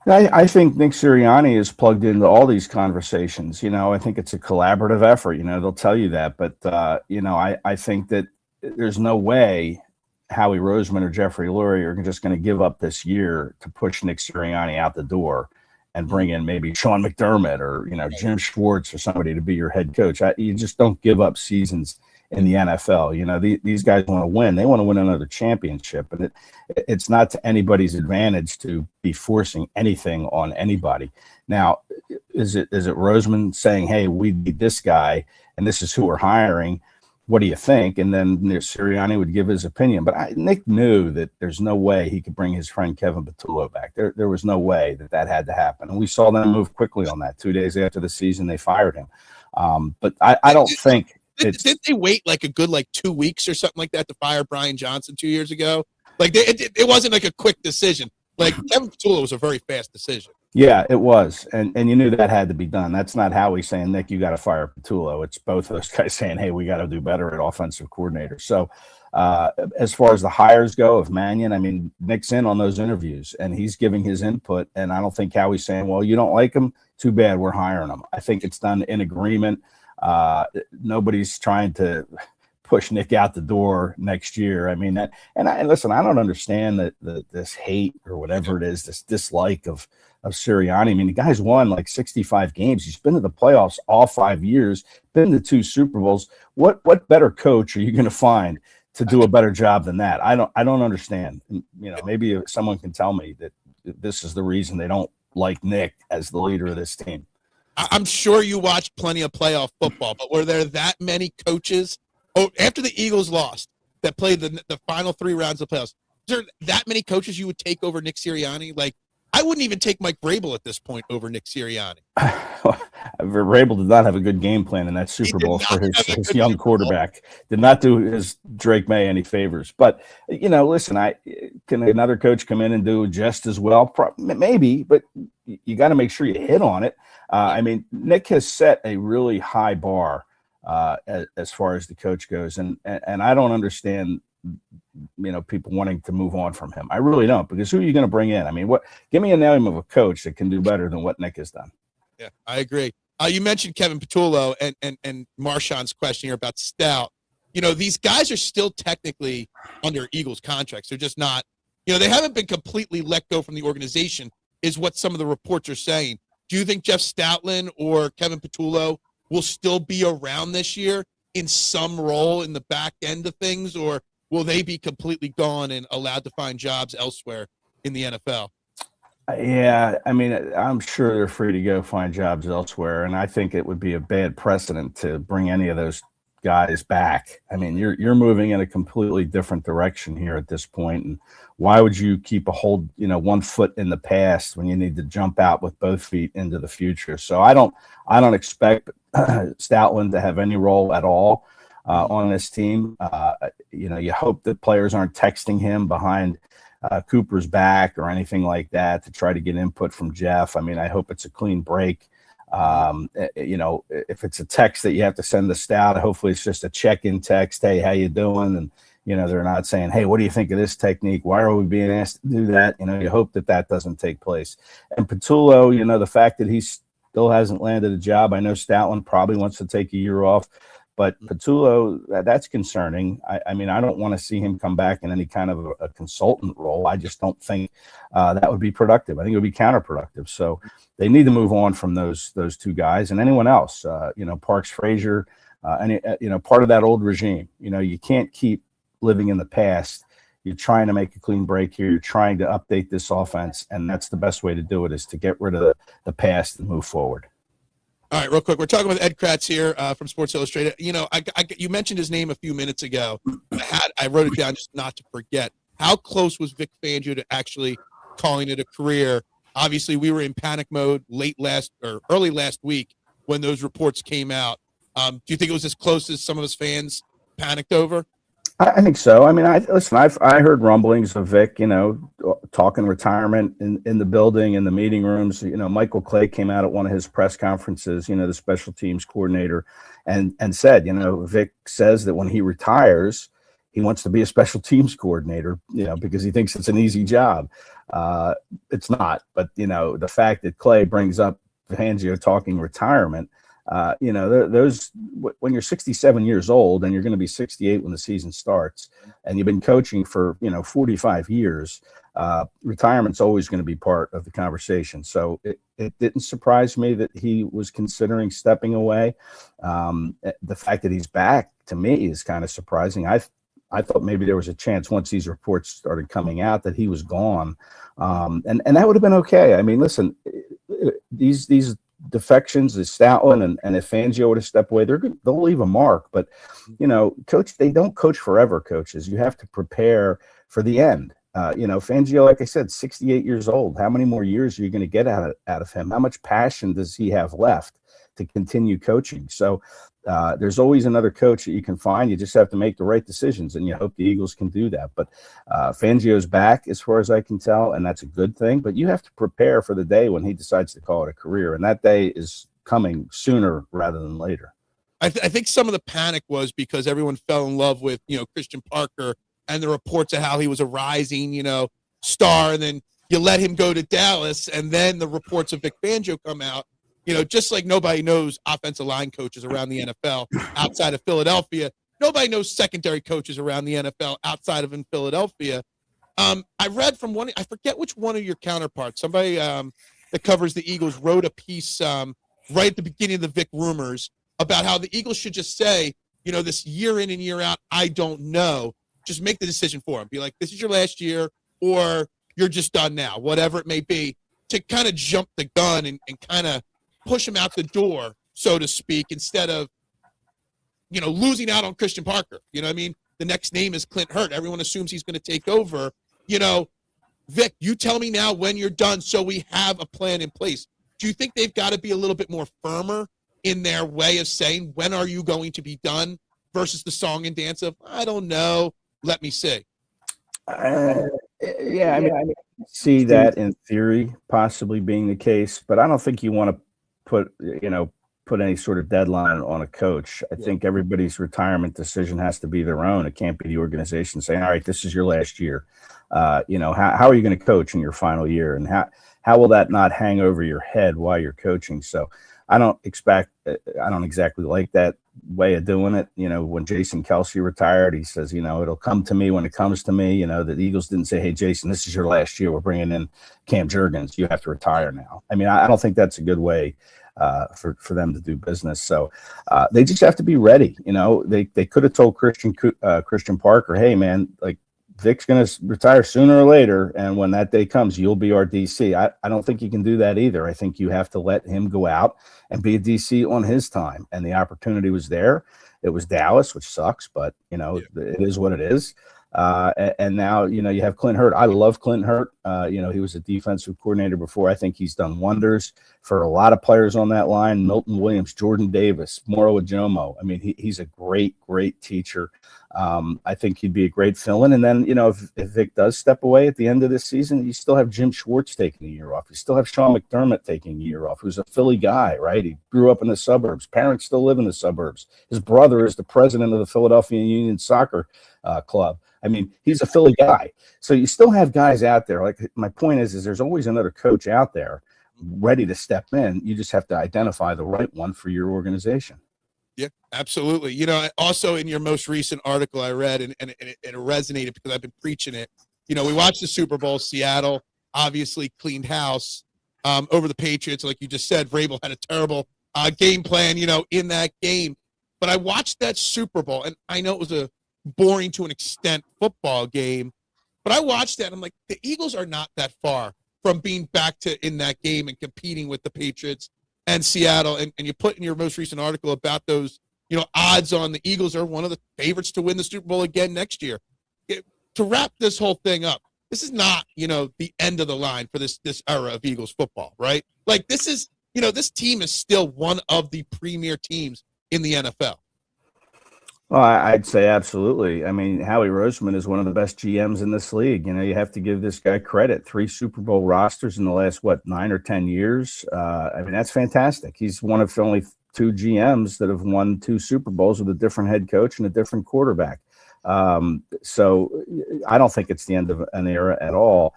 I think Nick Sirianni is plugged into all these conversations. I think it's a collaborative effort. They'll tell you that. But, I think that there's no way Howie Roseman or Jeffrey Lurie are just going to give up this year to push Nick Sirianni out the door and bring in maybe Sean McDermott or, Jim Schwartz or somebody to be your head coach. You just don't give up seasons in the NFL. These guys want to win. They want to win another championship. And it's not to anybody's advantage to be forcing anything on anybody. Now, is it Roseman saying, hey, we need this guy and this is who we're hiring? What do you think? And then Sirianni would give his opinion. But Nick knew that there's no way he could bring his friend Kevin Patullo back. There was no way that had to happen. And we saw them move quickly on that. 2 days after the season, they fired him. But I don't think – Did they wait like a good 2 weeks or something like that to fire Brian Johnson 2 years ago? It wasn't like a quick decision. Kevin Patullo was a very fast decision. Yeah, it was. And you knew that had to be done. That's not Howie saying, Nick, you got to fire Patullo. It's both of those guys saying, hey, we got to do better at offensive coordinator. So as far as the hires go of Mannion, I mean, Nick's in on those interviews and he's giving his input. And I don't think Howie's saying, well, you don't like him? Too bad, we're hiring him. I think it's done in agreement. Nobody's trying to push Nick out the door next year. I mean, listen, I don't understand this hate or whatever it is, this dislike of Sirianni. I mean, the guy's won 65 games. He's been to the playoffs all 5 years, been to 2 Super Bowls. What better coach are you going to find to do a better job than that? I don't understand. Maybe someone can tell me that this is the reason they don't like Nick as the leader of this team. I'm sure you watched plenty of playoff football, but were there that many coaches after the Eagles lost that played the final 3 rounds of playoffs? Is there that many coaches you would take over Nick Sirianni? I wouldn't even take Mike Vrabel at this point over Nick Sirianni. Vrabel did not have a good game plan in that Super Bowl for his young quarterback. Did not do his Drake May any favors. But, listen, can another coach come in and do just as well? Maybe, but you got to make sure you hit on it. Nick has set a really high bar as far as the coach goes. And I don't understand, people wanting to move on from him. I really don't, because who are you going to bring in? Give me a name of a coach that can do better than what Nick has done. Yeah, I agree. You mentioned Kevin Patullo and Marshawn's question here about Stout. These guys are still technically under Eagles contracts. They're just not, they haven't been completely let go from the organization, is what some of the reports are saying. Do you think Jeff Stoutland or Kevin Patullo will still be around this year in some role in the back end of things, or will they be completely gone and allowed to find jobs elsewhere in the NFL? Yeah, I'm sure they're free to go find jobs elsewhere, and I think it would be a bad precedent to bring any of those guys back. You're moving in a completely different direction here at this point, and why would you keep a hold, 1 foot in the past when you need to jump out with both feet into the future? So I don't expect Stoutland to have any role at all on this team. You hope that players aren't texting him behind Cooper's back or anything like that to try to get input from Jeff. I hope it's a clean break. If it's a text that you have to send to Stout, hopefully it's just a check-in text. Hey, how you doing? And, they're not saying, hey, what do you think of this technique? Why are we being asked to do that? You hope that doesn't take place. And Patullo, the fact that he still hasn't landed a job. I know Stoutland probably wants to take a year off. But Patullo, that's concerning. I don't want to see him come back in any kind of a consultant role. I just don't think that would be productive. I think it would be counterproductive. So they need to move on from those 2 guys and anyone else. Parks Frazier, part of that old regime. You can't keep living in the past. You're trying to make a clean break here. You're trying to update this offense, and that's the best way to do it, is to get rid of the past and move forward. All right, real quick. We're talking with Ed Kracz here from Sports Illustrated. You mentioned his name a few minutes ago. I wrote it down just not to forget. How close was Vic Fangio to actually calling it a career? Obviously, we were in panic mode early last week when those reports came out. Do you think it was as close as some of his fans panicked over? I think so. I heard rumblings of Vic, talking retirement in the building, in the meeting rooms. Michael Clay came out at one of his press conferences, the special teams coordinator, and said, Vic says that when he retires, he wants to be a special teams coordinator, because he thinks it's an easy job. It's not. But, the fact that Clay brings up Fangio talking retirement, those, when you're 67 years old and you're going to be 68 when the season starts, and you've been coaching for 45 years, retirement's always going to be part of the conversation. So it didn't surprise me that he was considering stepping away. The fact that he's back, to me, is kind of surprising. I thought maybe there was a chance once these reports started coming out that he was gone, and that would have been okay. Listen, these defections is Stoutland, and if Fangio were to step away, they'll leave a mark. But they don't coach forever. Coaches, you have to prepare for the end. Fangio, like I said, 68 years old. How many more years are you going to get out of him? How much passion does he have left to continue coaching? So there's always another coach that you can find. You just have to make the right decisions, and you hope the Eagles can do that. But Fangio's back, as far as I can tell, and that's a good thing. But you have to prepare for the day when he decides to call it a career, and that day is coming sooner rather than later. I think some of the panic was because everyone fell in love with, Christian Parker and the reports of how he was a rising, star, and then you let him go to Dallas, and then the reports of Vic Fangio come out. Just like nobody knows offensive line coaches around the NFL outside of Philadelphia, nobody knows secondary coaches around the NFL outside of in Philadelphia. I read from I forget which one of your counterparts, somebody that covers the Eagles, wrote a piece right at the beginning of the Vic rumors about how the Eagles should just say, this year in and year out, I don't know. Just make the decision for him. Be like, this is your last year, or you're just done now, whatever it may be, to kind of jump the gun and kind of push him out the door, so to speak, instead of, losing out on Christian Parker. The next name is Clint Hurt. Everyone assumes he's going to take over. Vic, you tell me now when you're done so we have a plan in place. Do you think they've got to be a little bit more firmer in their way of saying, when are you going to be done, versus the song and dance of, I don't know, let me see? Yeah, I mean, I see that in theory possibly being the case, but I don't think you want to put any sort of deadline on a coach. I think everybody's retirement decision has to be their own. It can't be the organization saying, all right, this is your last year. How are you going to coach in your final year, and how will that not hang over your head while you're coaching? So I don't exactly like that way of doing it. When Jason Kelce retired, he says, it'll come to me when it comes to me. The Eagles didn't say, hey, Jason, this is your last year. We're bringing in Cam Jurgens. You have to retire now. I mean, I don't think that's a good way for them to do business. So they just have to be ready. They could have told Christian Parker, hey, man, like, Vic's going to retire sooner or later, and when that day comes, you'll be our DC. I don't think you can do that either. I think you have to let him go out and be a DC on his time, and the opportunity was there. It was Dallas, which sucks, but, it is what it is. And now, you have Clint Hurt. I love Clint Hurt. He was a defensive coordinator before. I think he's done wonders for a lot of players on that line. Milton Williams, Jordan Davis, Moro Ajomo. I mean, he's a great, great teacher. I think he'd be a great fill-in. And then, if Vic does step away at the end of this season, you still have Jim Schwartz taking a year off. You still have Sean McDermott taking a year off, who's a Philly guy, right? He grew up in the suburbs. Parents still live in the suburbs. His brother is the president of the Philadelphia Union Soccer Club. I mean, he's a Philly guy. So you still have guys out there. Like, my point is there's always another coach out there ready to step in. You just have to identify the right one for your organization. Yeah, absolutely. Also in your most recent article I read, and it resonated because I've been preaching it. We watched the Super Bowl. Seattle obviously cleaned house over the Patriots. Like you just said, Vrabel had a terrible game plan, in that game. But I watched that Super Bowl, and I know it was a boring to an extent football game, but I watched that. And I'm like, the Eagles are not that far from being back to in that game and competing with the Patriots and Seattle. And you put in your most recent article about those, odds on the Eagles are one of the favorites to win the Super Bowl again next year. To wrap this whole thing up, this is not, the end of the line for this era of Eagles football, right? Like, this is, this team is still one of the premier teams in the NFL. Well, I'd say absolutely. I mean, Howie Roseman is one of the best GMs in this league. You have to give this guy credit. 3 Super Bowl rosters in the last, 9 or 10 years. I mean, that's fantastic. He's one of only 2 GMs that have won 2 Super Bowls with a different head coach and a different quarterback. So I don't think it's the end of an era at all.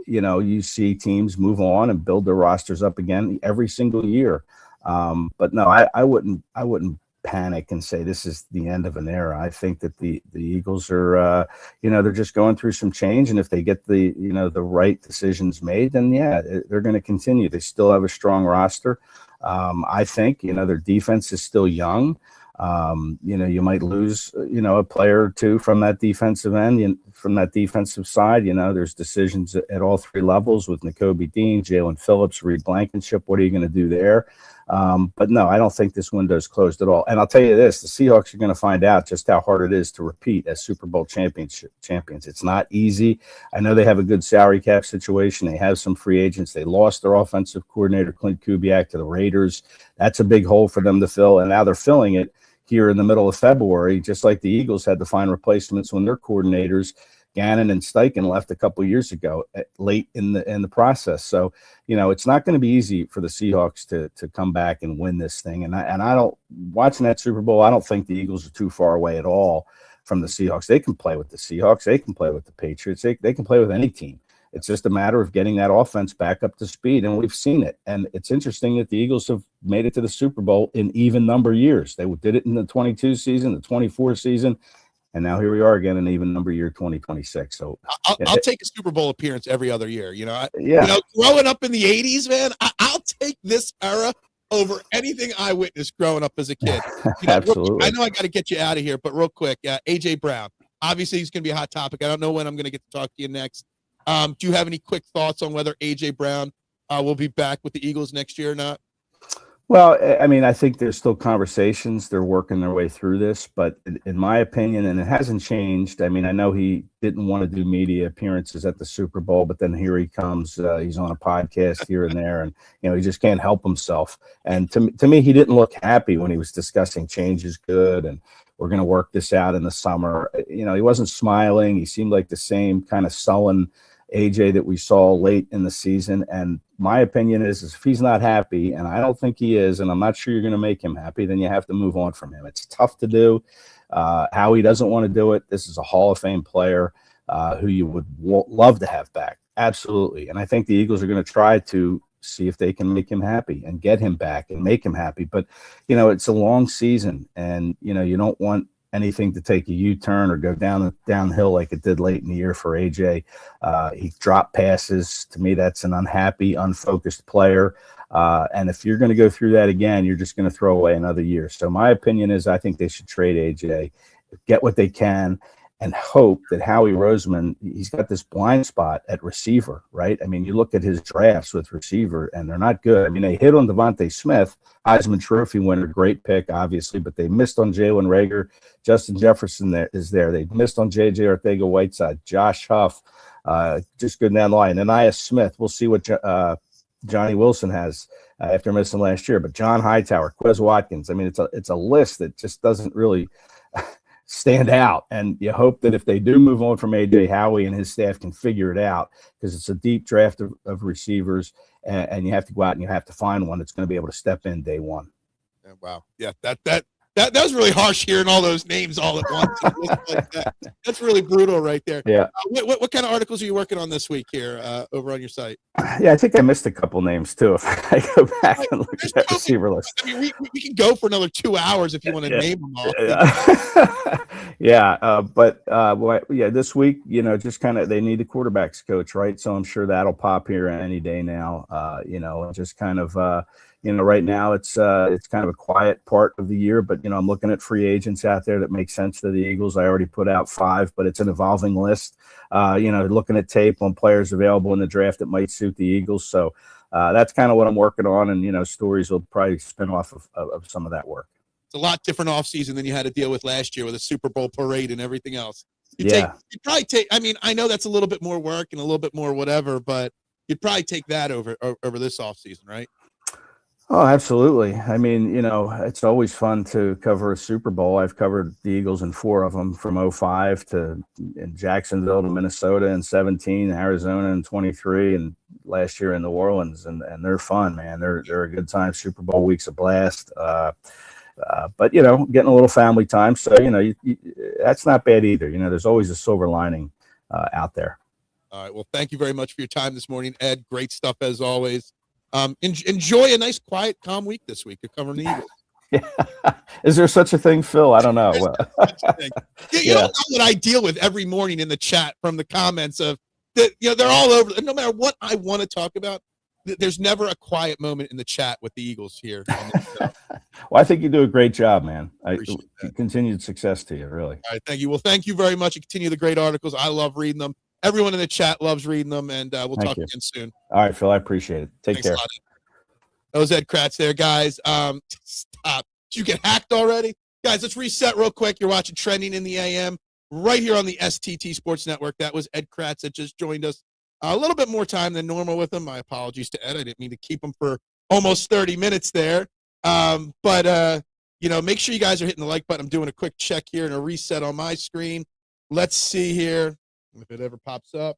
You see teams move on and build their rosters up again every single year. But no, I wouldn't panic and say this is the end of an era. I think that the Eagles are, they're just going through some change. And if they get the right decisions made, then they're going to continue. They still have a strong roster. I think, their defense is still young. You might lose, a player or two from that defensive end, from that defensive side. There's decisions at all 3 levels with Nakobe Dean, Jalen Phillips, Reed Blankenship. What are you going to do there? But no, I don't think this window's closed at all. And I'll tell you this, the Seahawks are going to find out just how hard it is to repeat as Super Bowl champions. It's not easy. I know they have a good salary cap situation. They have some free agents. They lost their offensive coordinator, Clint Kubiak, to the Raiders. That's a big hole for them to fill. And now they're filling it here in the middle of February, just like the Eagles had to find replacements when their coordinators, Gannon and Steichen, left a couple of years ago, late in the process. So, it's not going to be easy for the Seahawks to come back and win this thing. And I don't, watching that Super Bowl, I don't think the Eagles are too far away at all from the Seahawks. They can play with the Seahawks. They can play with the Patriots. They can play with any team. It's just a matter of getting that offense back up to speed, and we've seen it. And it's interesting that the Eagles have made it to the Super Bowl in even number years. They did it in the 22 season, the 24 season, and now here we are again in even number year 2026. So I'll take a Super Bowl appearance every other year. Growing up in the 80s, man, I'll take this era over anything I witnessed growing up as a kid. Absolutely. I know I got to get you out of here, but real quick, AJ Brown. Obviously, he's going to be a hot topic. I don't know when I'm going to get to talk to you next. Do you have any quick thoughts on whether AJ Brown will be back with the Eagles next year or not? Well, I mean, I think there's still conversations. They're working their way through this, but in my opinion, and it hasn't changed. I mean, I know he didn't want to do media appearances at the Super Bowl, but then here he comes. He's on a podcast here and there, and he just can't help himself. And to me, he didn't look happy when he was discussing change is good, and we're going to work this out in the summer. He wasn't smiling. He seemed like the same kind of sullen AJ that we saw late in the season. And my opinion is if he's not happy, and I don't think he is, and I'm not sure you're going to make him happy, then you have to move on from him. It's tough to do. Howie doesn't want to do it. This is a Hall of Fame player who you would love to have back. Absolutely. And I think the Eagles are going to try to see if they can make him happy and get him back and make him happy. But, it's a long season, and, you don't want anything to take a U-turn or go downhill like it did late in the year for AJ. He dropped passes. To me, that's an unhappy, unfocused player. And if you're going to go through that again, you're just going to throw away another year. So my opinion is I think they should trade AJ, get what they can, and hope that Howie Roseman, he's got this blind spot at receiver, right? I mean, you look at his drafts with receiver, and they're not good. I mean, they hit on Devontae Smith, Heisman Trophy winner, great pick, obviously, but they missed on Jalen Reagor. Justin Jefferson is there. They missed on J.J. Arcega-Whiteside, Josh Huff, just good down the line. Anais Smith, we'll see what Johnny Wilson has after missing last year. But John Hightower, Quez Watkins, I mean, it's a list that just doesn't really stand out. And you hope that if they do move on from AJ, Howie and his staff can figure it out, because it's a deep draft of receivers, and you have to go out and you have to find one that's going to be able to step in day one. Wow. Yeah, that was really harsh hearing all those names all at once. Like that. That's really brutal right there. Yeah. What kind of articles are you working on this week here over on your site? Yeah, I think I missed a couple names too. If I go back and look at that receiver list. I mean, we can go for another 2 hours if you want to name them all. This week, just kind of they need a quarterbacks coach, right? So I'm sure that'll pop here any day now. Just kind of right now it's kind of a quiet part of the year, but I'm looking at free agents out there that make sense to the Eagles. I already put out 5, but it's an evolving list. Looking at tape on players available in the draft that might suit the Eagles. So that's kind of what I'm working on, and stories will probably spin off of some of that work. It's a lot different offseason than you had to deal with last year with a Super Bowl parade and everything else. You'd probably take. I mean, I know that's a little bit more work and a little bit more whatever, but you'd probably take that over this offseason, right? Oh, absolutely. I mean, it's always fun to cover a Super Bowl. I've covered the Eagles in 4 of them, from 05 to in Jacksonville to Minnesota in 17, Arizona in 23, and last year in New Orleans. And they're fun, man. They're a good time. Super Bowl week's a blast. But, getting a little family time. So, that's not bad either. There's always a silver lining out there. All right. Well, thank you very much for your time this morning, Ed. Great stuff as always. Enjoy a nice, quiet, calm week this week. You're covering the Eagles. Yeah. Is there such a thing, Phil? I don't know. You don't know what I deal with every morning in the chat from the comments of that. They're all over. No matter what I want to talk about, there's never a quiet moment in the chat with the Eagles here. Well, I think you do a great job, man. Continued success to you, really. All right, thank you. Well, thank you very much. You continue the great articles. I love reading them. Everyone in the chat loves reading them, and we'll talk again soon. All right, Phil, I appreciate it. Thanks care. That was Ed Kracz there, guys. Stop. Did you get hacked already? Guys, let's reset real quick. You're watching Trending in the AM right here on the STT Sports Network. That was Ed Kracz that just joined us. A little bit more time than normal with him. My apologies to Ed. I didn't mean to keep him for almost 30 minutes there. But make sure you guys are hitting the like button. I'm doing a quick check here and a reset on my screen. Let's see here if it ever pops up.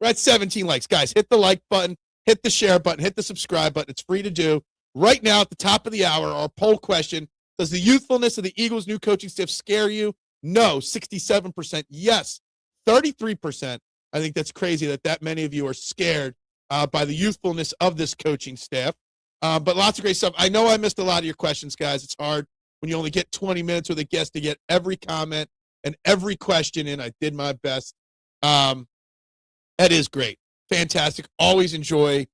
We're at 17 likes. Guys, hit the like button, hit the share button, hit the subscribe button. It's free to do. Right now at the top of the hour, our poll question, does the youthfulness of the Eagles' new coaching staff scare you? No, 67%. Yes, 33%. I think that's crazy that many of you are scared by the youthfulness of this coaching staff. But lots of great stuff. I know I missed a lot of your questions, guys. It's hard when you only get 20 minutes with a guest to get every comment and every question in. I did my best. Ed is great. Fantastic. Always enjoy.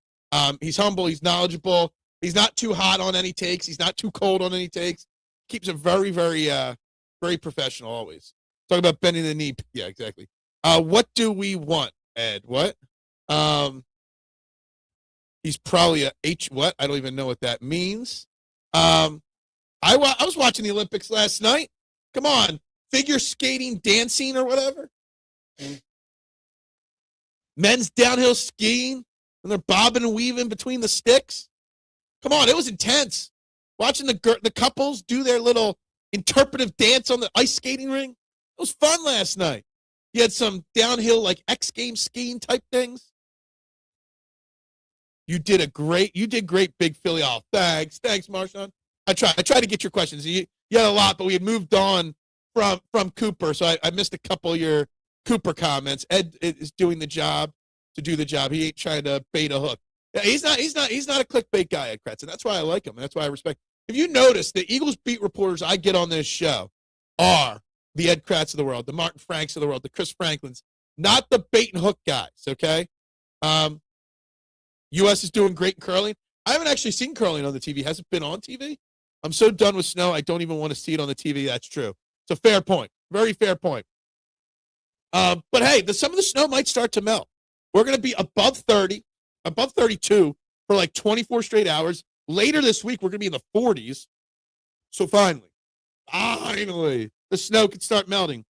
He's humble. He's knowledgeable. He's not too hot on any takes. He's not too cold on any takes. Keeps it very, very, very professional always. Talk about bending the knee. Yeah, exactly. What do we want, Ed? What? He's probably a H. What? I don't even know what that means. I was watching the Olympics last night. Come on, figure skating, dancing, or whatever. Men's downhill skiing, and they're bobbing and weaving between the sticks. Come on, it was intense. Watching the couples do their little interpretive dance on the ice skating ring. It was fun last night. You had some downhill, like X Games skiing type things. You did great, Big Philly. Oh, thanks, Marshawn. I tried to get your questions. You had a lot, but we had moved on from Kuper, so I missed a couple of your Kuper comments. Ed is doing the job to do the job. He ain't trying to bait a hook. Yeah, he's not a clickbait guy, Ed Kracz, and that's why I like him, and that's why I respect. If you notice, the Eagles beat reporters I get on this show are the Ed Kracz of the world, the Martin Franks of the world, the Chris Franklins, not the bait and hook guys, okay? U.S. is doing great in curling. I haven't actually seen curling on the TV. Has it been on TV? I'm so done with snow, I don't even want to see it on the TV. That's true. It's a fair point. Very fair point. But, hey, some of the snow might start to melt. We're going to be above 30, above 32 for like 24 straight hours. Later this week, we're going to be in the 40s. So finally, the snow can start melting.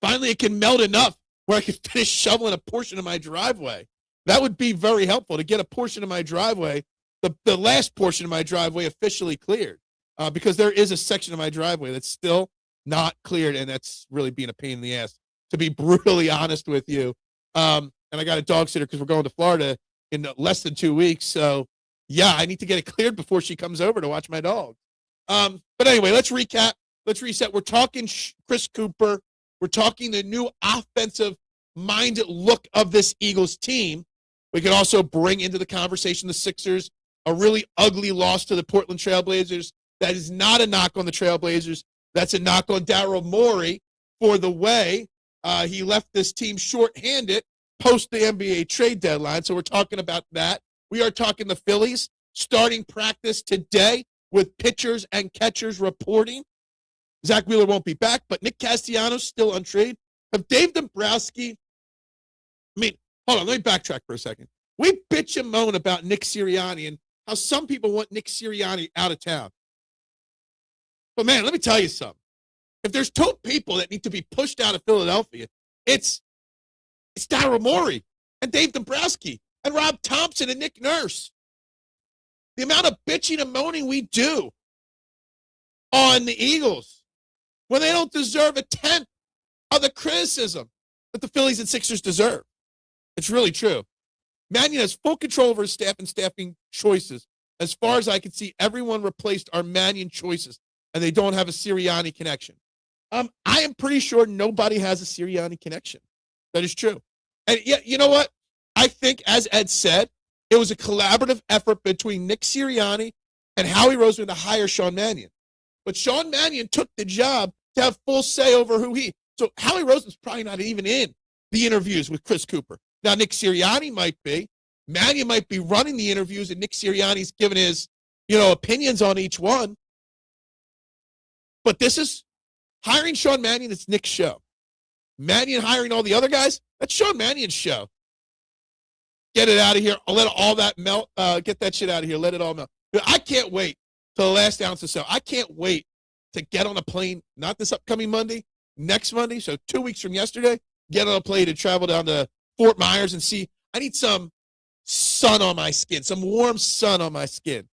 Finally, it can melt enough where I can finish shoveling a portion of my driveway. That would be very helpful to get a portion of my driveway, the last portion of my driveway officially cleared, because there is a section of my driveway that's still not cleared, and that's really being a pain in the ass, to be brutally honest with you. And I got a dog sitter because we're going to Florida in less than 2 weeks. So, yeah, I need to get it cleared before she comes over to watch my dog. But anyway, let's recap. Let's reset. We're talking Chris Kuper. We're talking the new offensive-minded look of this Eagles team. We can also bring into the conversation the Sixers, a really ugly loss to the Portland Trailblazers. That is not a knock on the Trailblazers. That's a knock on Daryl Morey for the way he left this team shorthanded post the NBA trade deadline. So we're talking about that. We are talking the Phillies starting practice today with pitchers and catchers reporting. Zach Wheeler won't be back, but Nick Castellanos still untradeed. Have Dave Dombrowski, hold on, let me backtrack for a second. We bitch and moan about Nick Sirianni and how some people want Nick Sirianni out of town. But, man, let me tell you something. If there's two people that need to be pushed out of Philadelphia, it's Daryl Morey and Dave Dombrowski and Rob Thompson and Nick Nurse. The amount of bitching and moaning we do on the Eagles when they don't deserve a tenth of the criticism that the Phillies and Sixers deserve. It's really true. Mannion has full control over his staff and staffing choices. As far as I can see, everyone replaced our Mannion choices, and they don't have a Sirianni connection. I am pretty sure nobody has a Sirianni connection. That is true. And yeah, you know what? I think, as Ed said, it was a collaborative effort between Nick Sirianni and Howie Roseman to hire Sean Mannion. But Sean Mannion took the job to have full say over who he. So Howie Roseman's probably not even in the interviews with Chris Kuper. Now, Nick Sirianni might be. Mannion might be running the interviews, and Nick Sirianni's giving his, opinions on each one. But this is hiring Sean Mannion. It's Nick's show. Mannion hiring all the other guys. That's Sean Mannion's show. Get it out of here. I'll let all that melt. Get that shit out of here. Let it all melt. I can't wait till the last ounce of snow. I can't wait to get on a plane, not this upcoming Monday, next Monday, so 2 weeks from yesterday, get on a plane and travel down to Fort Myers and see. I need some sun on my skin, some warm sun on my skin.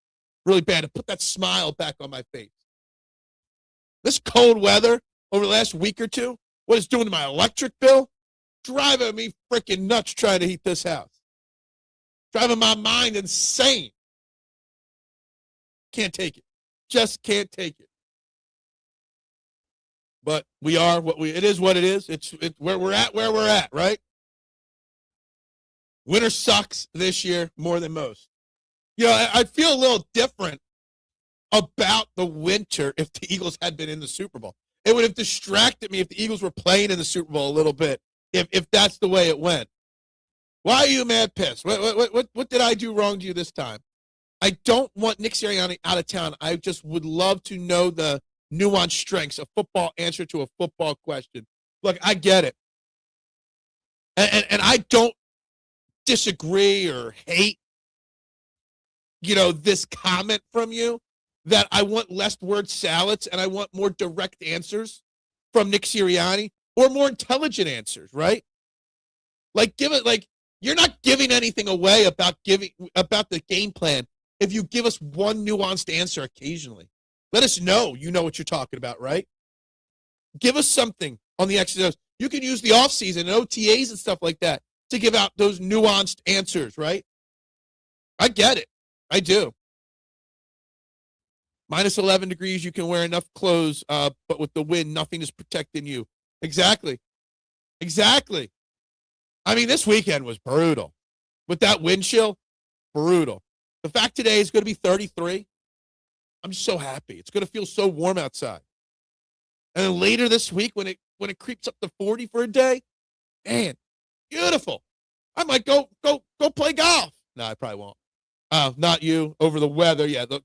Really bad to put that smile back on my face. This cold weather over the last week or two, what it's doing to my electric bill, driving me freaking nuts trying to heat this house. Driving my mind insane. Can't take it. Just can't take it. But it is what it is. It's where we're at, right? Winter sucks this year more than most. I feel a little different about the winter if the Eagles had been in the Super Bowl. It would have distracted me if the Eagles were playing in the Super Bowl a little bit, if that's the way it went. Why are you mad pissed? What did I do wrong to you this time? I don't want Nick Sirianni out of town. I just would love to know the nuanced strengths, a football answer to a football question. Look, I get it. And I don't disagree or hate this comment from you that I want less word salads and I want more direct answers from Nick Sirianni or more intelligent answers, right? Like you're not giving anything away about the game plan if you give us one nuanced answer occasionally. Let us know you know what you're talking about, right? Give us something on the X's and O's. You can use the offseason and OTAs and stuff like that to give out those nuanced answers, right? I get it. I do. Minus 11 degrees, you can wear enough clothes, but with the wind, nothing is protecting you. Exactly. I mean, this weekend was brutal. With that wind chill, brutal. The fact today is going to be 33. I'm just so happy. It's going to feel so warm outside. And then later this week, when it creeps up to 40 for a day, man, beautiful. I might go play golf. No, I probably won't. Not you. Over the weather. Yeah, look.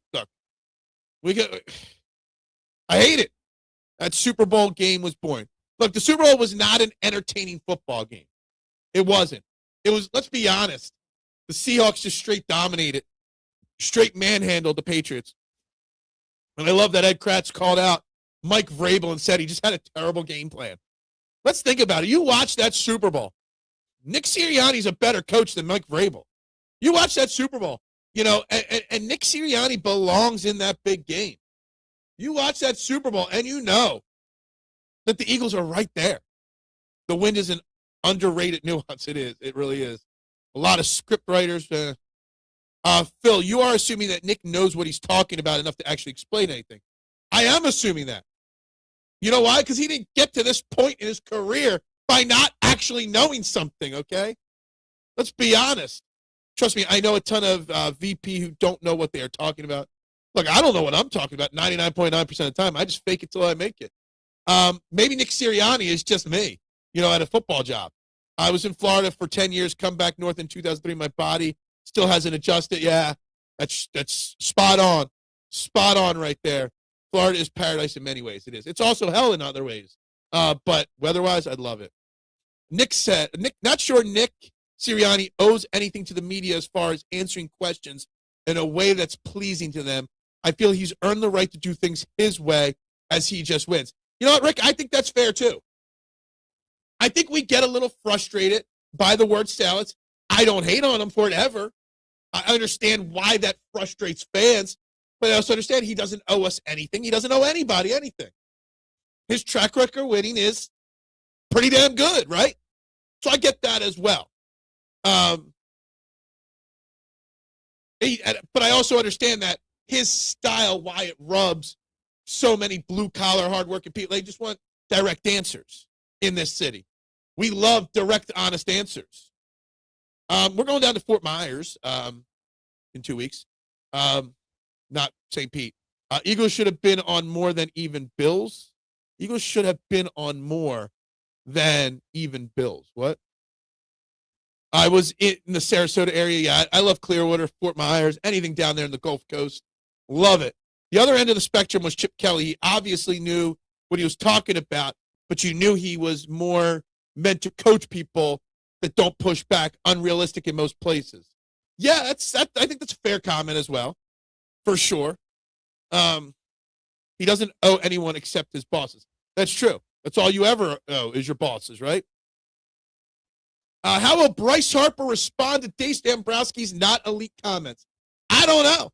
I hate it. That Super Bowl game was boring. Look, the Super Bowl was not an entertaining football game. It wasn't. It was, let's be honest, the Seahawks just straight dominated, straight manhandled the Patriots. And I love that Ed Kracz called out Mike Vrabel and said he just had a terrible game plan. Let's think about it. You watch that Super Bowl. Nick Sirianni's a better coach than Mike Vrabel. You watch that Super Bowl, and Nick Sirianni belongs in that big game. You watch that Super Bowl, and you know that the Eagles are right there. The wind is an underrated nuance. It is. It really is. A lot of script writers. Phil, you are assuming that Nick knows what he's talking about enough to actually explain anything. I am assuming that. You know why? Because he didn't get to this point in his career by not actually knowing something, okay? Let's be honest. Trust me, I know a ton of VP who don't know what they are talking about. Look, I don't know what I'm talking about 99.9% of the time. I just fake it till I make it. Maybe Nick Sirianni is just me, at a football job. I was in Florida for 10 years, come back north in 2003. My body still hasn't adjusted. Yeah, that's spot on. Spot on right there. Florida is paradise in many ways. It is. It's also hell in other ways. But weather-wise, I'd love it. Nick said, not sure Nick Sirianni owes anything to the media as far as answering questions in a way that's pleasing to them. I feel he's earned the right to do things his way as he just wins. You know what, Rick? I think that's fair, too. I think we get a little frustrated by the word salads. I don't hate on him for it ever. I understand why that frustrates fans, but I also understand he doesn't owe us anything. He doesn't owe anybody anything. His track record winning is pretty damn good, right? So I get that as well. But I also understand that his style, why it rubs so many blue-collar, hard-working people. They just want direct answers in this city. We love direct, honest answers. We're going down to Fort Myers in 2 weeks. Not St. Pete. Eagles should have been on more than even Bills. Eagles should have been on more than even Bills. What? I was in the Sarasota area. Yeah, I love Clearwater, Fort Myers, anything down there in the Gulf Coast. Love it. The other end of the spectrum was Chip Kelly. He obviously knew what he was talking about, but you knew he was more meant to coach people that don't push back, unrealistic in most places. Yeah, I think that's a fair comment as well, for sure. He doesn't owe anyone except his bosses. That's true. That's all you ever owe is your bosses, right? How will Bryce Harper respond to Dave Dombrowski's not elite comments? I don't know.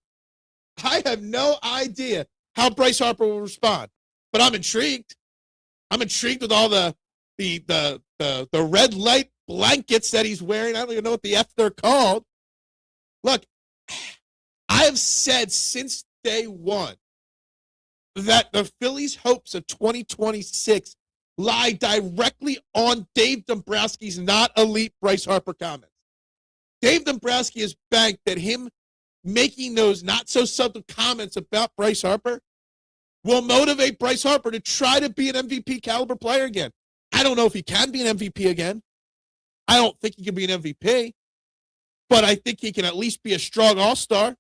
I have no idea how Bryce Harper will respond, but I'm intrigued. I'm intrigued with all the red light blankets that he's wearing. I don't even know what the F they're called. Look, I have said since day one that the Phillies' hopes of 2026 lie directly on Dave Dombrowski's not elite Bryce Harper comments. Dave Dombrowski has banked that him making those not so subtle comments about Bryce Harper will motivate Bryce Harper to try to be an MVP caliber player again. I don't know if he can be an MVP again. I don't think he can be an MVP, but I think he can at least be a strong all-star.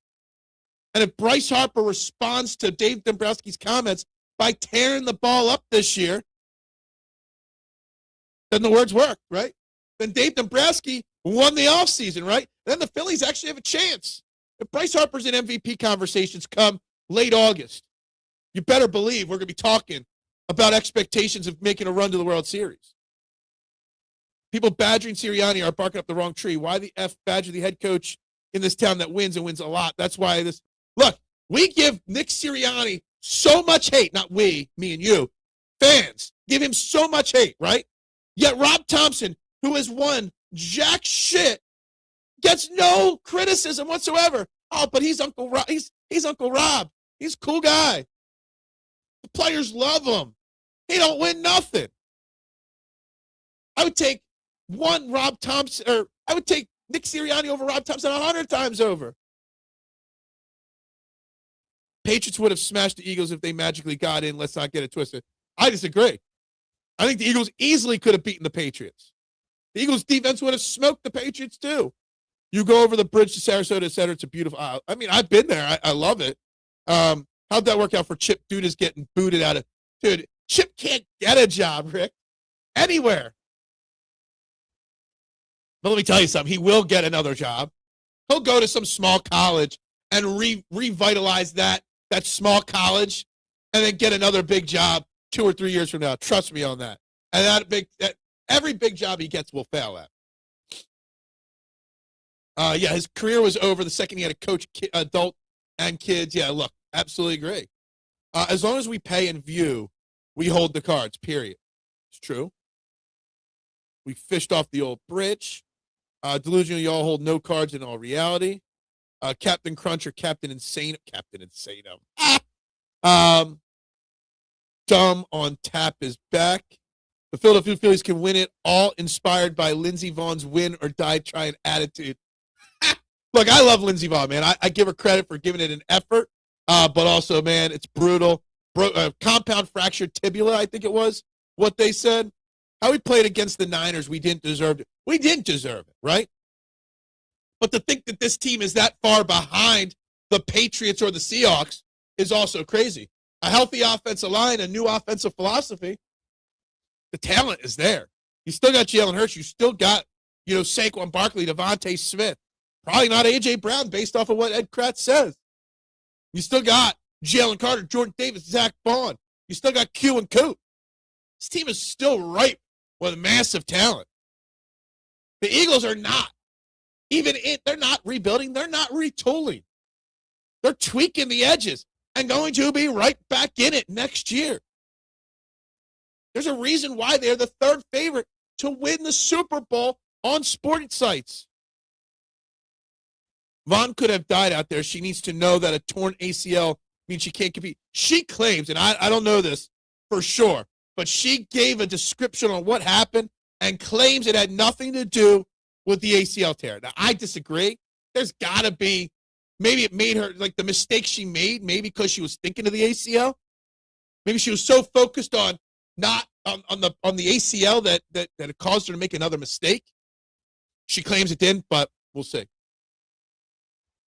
And if Bryce Harper responds to Dave Dombrowski's comments by tearing the ball up this year, then the words work, right? Then Dave Dombrowski won the offseason, right? Then the Phillies actually have a chance. If Bryce Harper's in MVP conversations come late August, you better believe we're going to be talking about expectations of making a run to the World Series. People badgering Sirianni are barking up the wrong tree. Why the F badger the head coach in this town that wins and wins a lot? That's why this. Look, we give Nick Sirianni so much hate. Not we, me and you. Fans give him so much hate, right? Yet Rob Thompson, who has won jack shit, gets no criticism whatsoever. Oh, but he's Uncle Rob. He's Uncle Rob. He's a cool guy. The players love him. He don't win nothing. I would take I would take Nick Sirianni over Rob Thompson 100 times over. Patriots would have smashed the Eagles if they magically got in. Let's not get it twisted. I disagree. I think the Eagles easily could have beaten the Patriots. The Eagles defense would have smoked the Patriots too. You go over the bridge to Sarasota, et cetera. It's a beautiful. I mean, I've been there. I love it. How'd that work out for Chip Dudas getting booted out of? Dude, Chip can't get a job, Rick, anywhere. But let me tell you something. He will get another job. He'll go to some small college and revitalize that small college, and then get another big job 2 or 3 years from now. Trust me on that. And every big job he gets will fail at. Yeah, his career was over the second he had to coach adult and kids. Yeah, look, absolutely agree. As long as we pay and view, we hold the cards, period. It's true. We fished off the old bridge. Delusional, you all hold no cards in all reality. Captain Crunch or Captain Insane. Captain Insano. Dumb on tap is back. The Philadelphia Phillies can win it, all inspired by Lindsey Vaughn's win or die trying attitude. Look, I love Lindsey Vaughn, man. I give her credit for giving it an effort, but also, man, it's brutal. Compound fractured tibia, I think it was what they said. How we played against the Niners, we didn't deserve it. We didn't deserve it, right? But to think that this team is that far behind the Patriots or the Seahawks is also crazy. A healthy offensive line, a new offensive philosophy. The talent is there. You still got Jalen Hurts. You still got, Saquon Barkley, Devontae Smith. Probably not A.J. Brown based off of what Ed Kracz says. You still got Jalen Carter, Jordan Davis, Zach Bond. You still got Q and Coot. This team is still ripe with massive talent. The Eagles are not. They're not rebuilding. They're not retooling. They're tweaking the edges and going to be right back in it next year. There's a reason why they're the third favorite to win the Super Bowl on sports sites. Vaughn could have died out there. She needs to know that a torn ACL means she can't compete. She claims, and I don't know this for sure, but she gave a description on what happened and claims it had nothing to do with the ACL tear. Now, I disagree. There's got to be, maybe it made her, like the mistake she made, maybe because she was thinking of the ACL. Maybe she was so focused on not on the ACL that it caused her to make another mistake. She claims it didn't, but we'll see.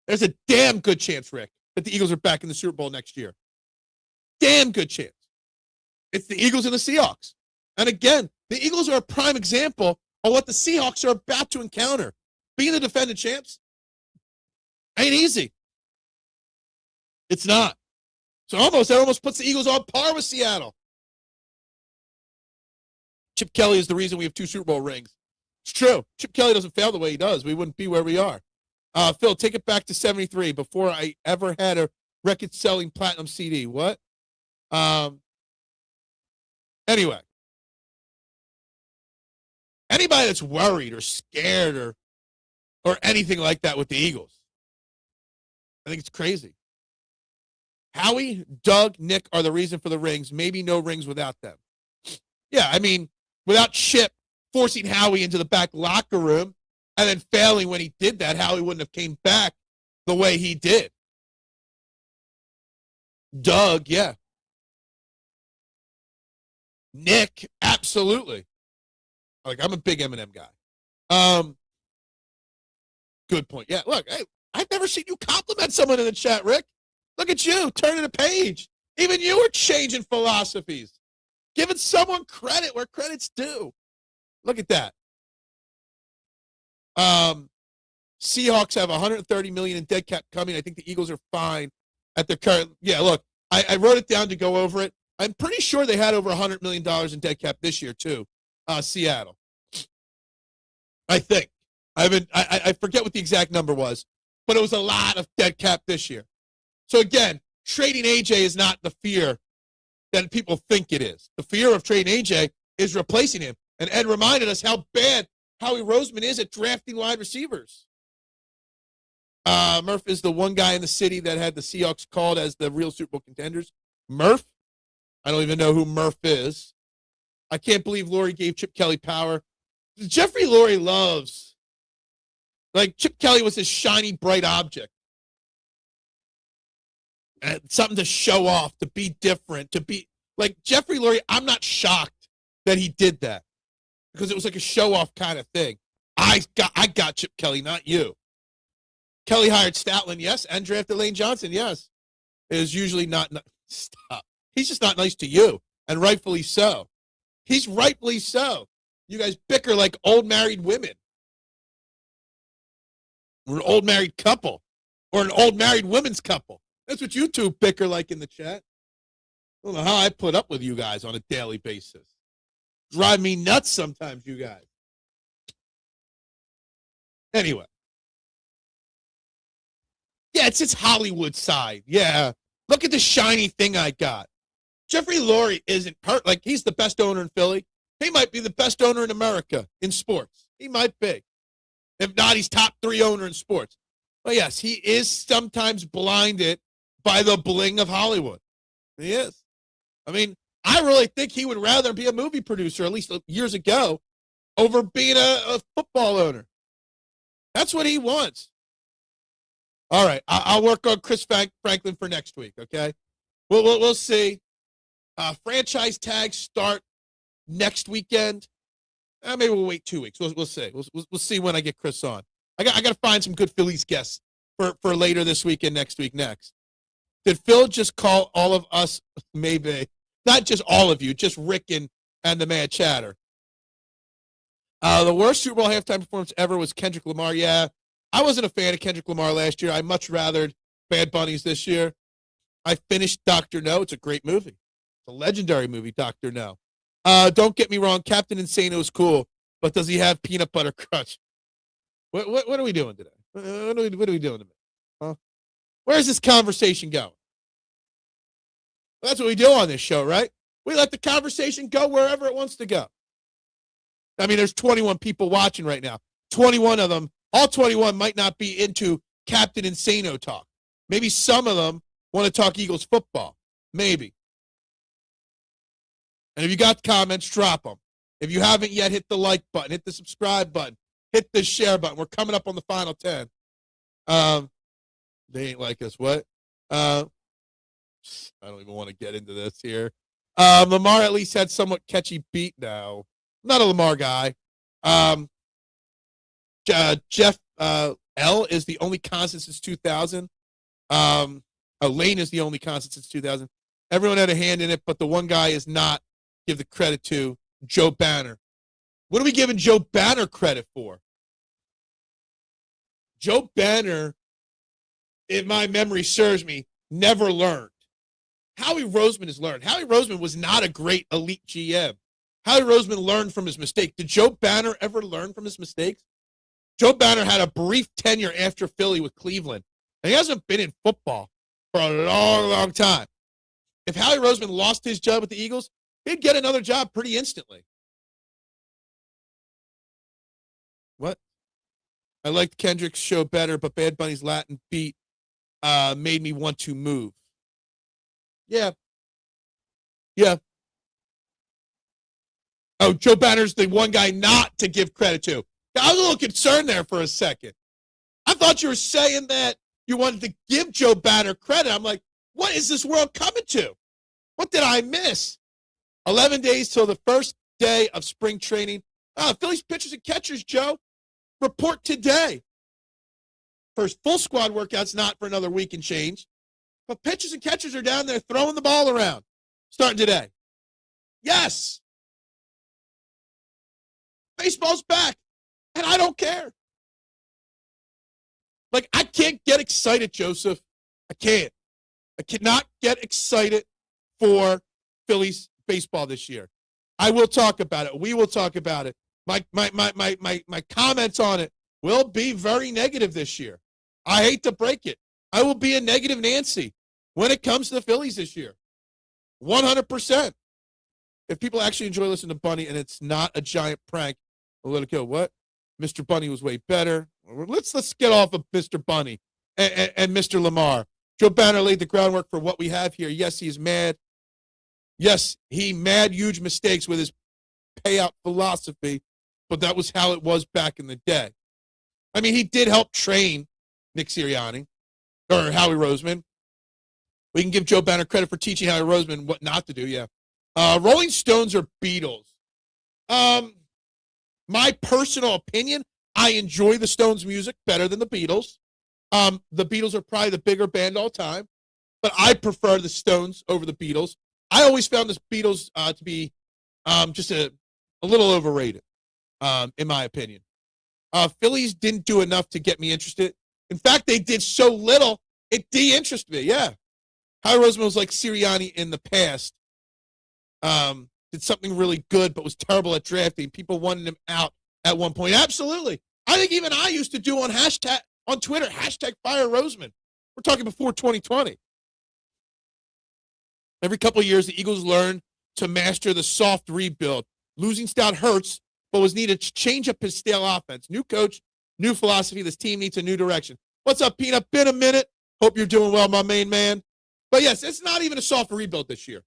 There's a damn good chance, Rick, that the Eagles are back in the Super Bowl next year. Damn good chance. It's the Eagles and the Seahawks. And again, the Eagles are a prime example of what the Seahawks are about to encounter. Being the defending champs ain't easy. It's not. So that almost puts the Eagles on par with Seattle. Chip Kelly is the reason we have 2 Super Bowl rings. It's true. Chip Kelly doesn't fail the way he does. We wouldn't be where we are. Phil, take it back to 73 before I ever had a record-selling platinum CD. What? Anyway. Anybody that's worried or scared or anything like that with the Eagles, I think it's crazy. Howie, Doug, Nick are the reason for the rings. Maybe no rings without them. Yeah, I mean, without Chip forcing Howie into the back locker room and then failing when he did that, Howie wouldn't have came back the way he did. Doug, yeah. Nick, absolutely. Like, I'm a big Eminem guy. Good point. Yeah, look, I've never seen you compliment someone in the chat, Rick. Look at you, turning a page. Even you are changing philosophies. Giving someone credit where credit's due. Look at that. Seahawks have 130 million in dead cap coming. I think the Eagles are fine at their current. Yeah, look, I wrote it down to go over it. I'm pretty sure they had over $100 million in dead cap this year too. Seattle, I think. I forget what the exact number was, but it was a lot of dead cap this year. So again, trading AJ is not the fear that people think it is. The fear of trading AJ is replacing him. And Ed reminded us how bad Howie Roseman is at drafting wide receivers. Murph is the one guy in the city that had the Seahawks called as the real Super Bowl contenders. Murph? I don't even know who Murph is. I can't believe Lurie gave Chip Kelly power. Jeffrey Lurie loves, like, Chip Kelly was his shiny, bright object. And something to show off, to be different, to be, like, Jeffrey Lurie, I'm not shocked that he did that because it was like a show-off kind of thing. I got Chip Kelly, not you. Kelly hired Statland, yes, and drafted Lane Johnson, yes. It is usually not, stop. He's just not nice to you, and rightfully so. He's rightfully so. You guys bicker like old married women. Or an old married couple. Or an old married women's couple. That's what you two bicker like in the chat. I don't know how I put up with you guys on a daily basis. Drive me nuts sometimes, you guys. Anyway. Yeah, it's Hollywood side. Yeah. Look at the shiny thing I got. Jeffrey Lurie isn't hurt. Like, he's the best owner in Philly. He might be the best owner in America in sports. He might be. If not, he's top 3 owner in sports. But yes, he is sometimes blinded by the bling of Hollywood. He is. I mean, I really think he would rather be a movie producer, at least years ago, over being a football owner. That's what he wants. All right, I'll work on Chris Franklin for next week, okay? We'll see. Franchise tags start next weekend. Maybe we'll wait 2 weeks. We'll see. We'll see when I get Chris on. I got to find some good Phillies guests for later this week and next week next. Did Phil just call all of us? Maybe. Not just all of you, just Rick and the Mad Chatter. The worst Super Bowl halftime performance ever was Kendrick Lamar. Yeah, I wasn't a fan of Kendrick Lamar last year. I much rathered Bad Bunnies this year. I finished Dr. No. It's a great movie. It's a legendary movie, Dr. No. Don't get me wrong, Captain Insano is cool, but does he have peanut butter crunch? What are we doing today? What are we doing today? Huh? Where's this conversation going? Well, that's what we do on this show, right? We let the conversation go wherever it wants to go. I mean, there's 21 people watching right now. 21 of them, all 21 might not be into Captain Insano talk. Maybe some of them want to talk Eagles football. Maybe. And if you got comments, drop them. If you haven't yet, hit the like button, hit the subscribe button, hit the share button. We're coming up on the final 10. They ain't like us. What? I don't even want to get into this here. Lamar at least had somewhat catchy beat now. I'm not a Lamar guy. Jeff L is the only constant since 2000. Lane is the only constant since 2000. Everyone had a hand in it, but the one guy is not. Give the credit to Joe Banner. What are we giving Joe Banner credit for? Joe Banner, if my memory serves me, never learned. Howie Roseman has learned. Howie Roseman was not a great elite GM. Howie Roseman learned from his mistake. Did Joe Banner ever learn from his mistakes? Joe Banner had a brief tenure after Philly with Cleveland, and he hasn't been in football for a long, long time. If Howie Roseman lost his job with the Eagles, he'd get another job pretty instantly. What? I liked Kendrick's show better, but Bad Bunny's Latin beat made me want to move. Yeah. Yeah. Oh, Joe Banner's the one guy not to give credit to. I was a little concerned there for a second. I thought you were saying that you wanted to give Joe Banner credit. I'm like, what is this world coming to? What did I miss? 11 days till the first day of spring training. Phillies pitchers and catchers, Joe, report today. First full squad workout's not for another week and change. But pitchers and catchers are down there throwing the ball around starting today. Yes. Baseball's back, and I don't care. Like, I can't get excited, Joseph. I can't. I cannot get excited for Phillies baseball this year. I will talk about it. We will talk about it. My comments on it will be very negative this year. I hate to break it. I will be a negative Nancy when it comes to the Phillies this year. 100%. If people actually enjoy listening to Bunny and it's not a giant prank, we'll let it go. What? Mr. Bunny was way better. Let's get off of Mr. Bunny and Mr. Lamar. Joe Banner laid the groundwork for what we have here. Yes, he's mad. Yes, he made huge mistakes with his payout philosophy, but that was how it was back in the day. I mean, he did help train Nick Sirianni or Howie Roseman. We can give Joe Banner credit for teaching Howie Roseman what not to do, yeah. Rolling Stones or Beatles? My personal opinion, I enjoy the Stones music better than the Beatles. The Beatles are probably the bigger band all time, but I prefer the Stones over the Beatles. I always found the Beatles to be just a little overrated, in my opinion. Phillies didn't do enough to get me interested. In fact, they did so little, it de-interested me, yeah. Howie Roseman was like Sirianni in the past. Did something really good, but was terrible at drafting. People wanted him out at one point. Absolutely. I think even I used to do on Twitter, #Fire Roseman. We're talking before 2020. Every couple of years, the Eagles learned to master the soft rebuild. Losing Stout hurts, but was needed to change up his stale offense. New coach, new philosophy. This team needs a new direction. What's up, Peanut? Been a minute. Hope you're doing well, my main man. But yes, it's not even a soft rebuild this year.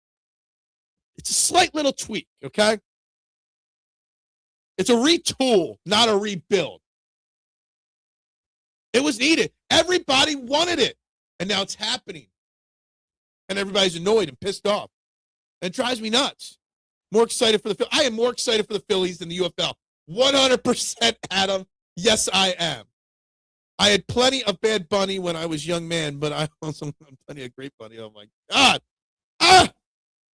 It's a slight little tweak, okay? It's a retool, not a rebuild. It was needed. Everybody wanted it, and now it's happening. And everybody's annoyed and pissed off. And it drives me nuts. More excited for the Phillies. I am more excited for the Phillies than the UFL. 100%, Adam. Yes, I am. I had plenty of bad Bunny when I was a young man, but I also have plenty of great Bunny. Oh, my God.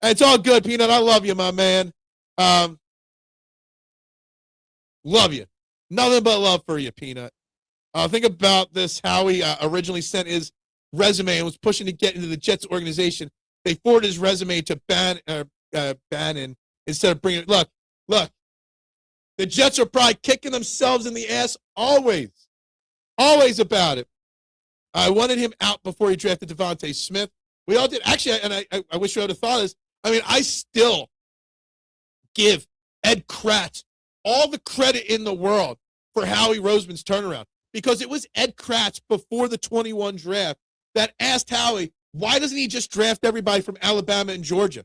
It's all good, Peanut. I love you, my man. Love you. Nothing but love for you, Peanut. Think about this. Howie originally sent his resume and was pushing to get into the Jets organization. They forwarded his resume to Bannon instead of bringing it. Look. The Jets are probably kicking themselves in the ass always. Always about it. I wanted him out before he drafted Devontae Smith. We all did. Actually, and I wish you would have thought this. I mean, I still give Ed Kracz all the credit in the world for Howie Roseman's turnaround, because it was Ed Kracz before the 21 draft that asked Howie, why doesn't he just draft everybody from Alabama and Georgia?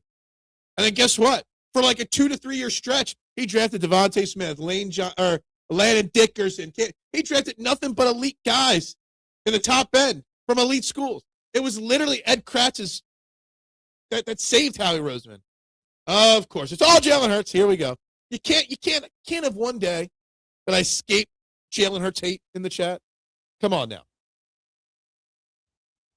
And then guess what? For like a 2 to 3 year stretch, he drafted Devontae Smith, Landon Dickerson. He drafted nothing but elite guys in the top end from elite schools. It was literally Ed Kratz's that saved Howie Roseman. Of course, it's all Jalen Hurts. Here we go. You can't have one day that I escape Jalen Hurts hate in the chat. Come on now.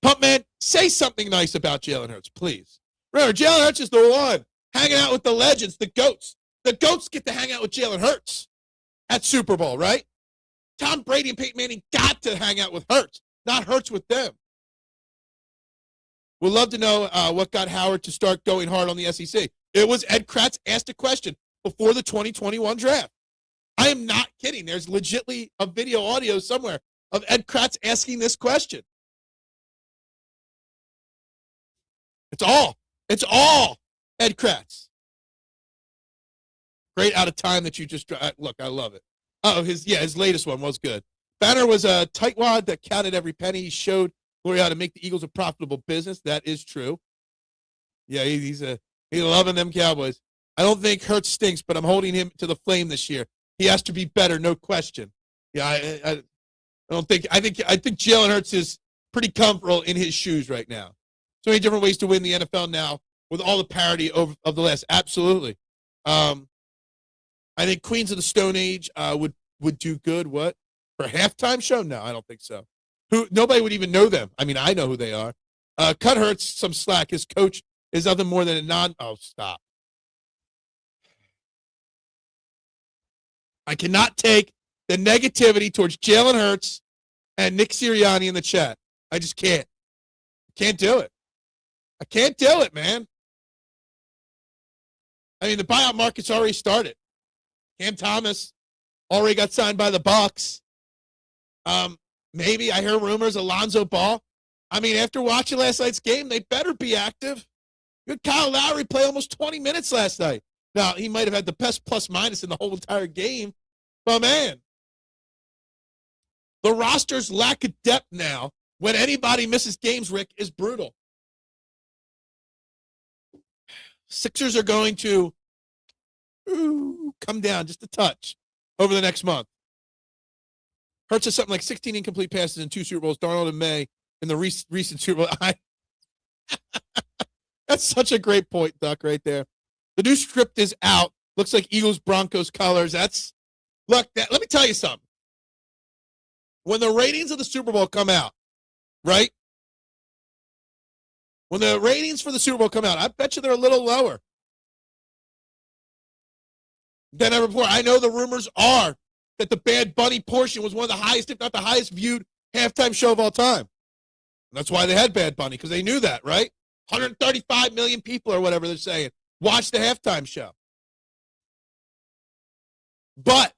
Pump man, say something nice about Jalen Hurts, please. Remember, Jalen Hurts is the one hanging out with the legends, the GOATs. The GOATs get to hang out with Jalen Hurts at Super Bowl, right? Tom Brady and Peyton Manning got to hang out with Hurts, not Hurts with them. We'd love to know what got Howard to start going hard on the SEC. It was Ed Kracz asked a question before the 2021 draft. I am not kidding. There's legitimately a video audio somewhere of Ed Kracz asking this question. It's all Ed Kracz. Great out of time that you just look. I love it. His latest one was good. Banner was a tightwad that counted every penny. He showed Glory how to make the Eagles a profitable business. That is true. Yeah, he's loving them Cowboys. I don't think Hurts stinks, but I'm holding him to the flame this year. He has to be better, no question. Yeah, I don't think. I think Jalen Hurts is pretty comfortable in his shoes right now. So many different ways to win the NFL now with all the parity of the last. Absolutely. I think Queens of the Stone Age would do good. What? For a halftime show? No, I don't think so. Nobody would even know them. I mean, I know who they are. Cut Hurts some slack. His coach is nothing more than oh, stop. I cannot take the negativity towards Jalen Hurts and Nick Sirianni in the chat. I just can't. Can't do it. I can't do it, man. I mean, the buyout market's already started. Cam Thomas already got signed by the Bucks. Maybe I hear rumors Alonzo Ball. I mean, after watching last night's game, they better be active. You had Kyle Lowry play almost 20 minutes last night. Now, he might have had the best plus-minus in the whole entire game. But, man, the roster's lack of depth now, when anybody misses games, Rick, is brutal. Sixers are going to come down just a touch over the next month. Hurts us something like 16 incomplete passes in 2 Super Bowls. Darnold and May in the recent Super Bowl. That's such a great point, Duck, right there. The new script is out. Looks like Eagles-Broncos colors. Let me tell you something. When the ratings of the Super Bowl come out, right? When the ratings for the Super Bowl come out, I bet you they're a little lower than ever before. I know the rumors are that the Bad Bunny portion was one of the highest, if not the highest viewed halftime show of all time. And that's why they had Bad Bunny, because they knew that, right? 135 million people or whatever they're saying watched the halftime show. But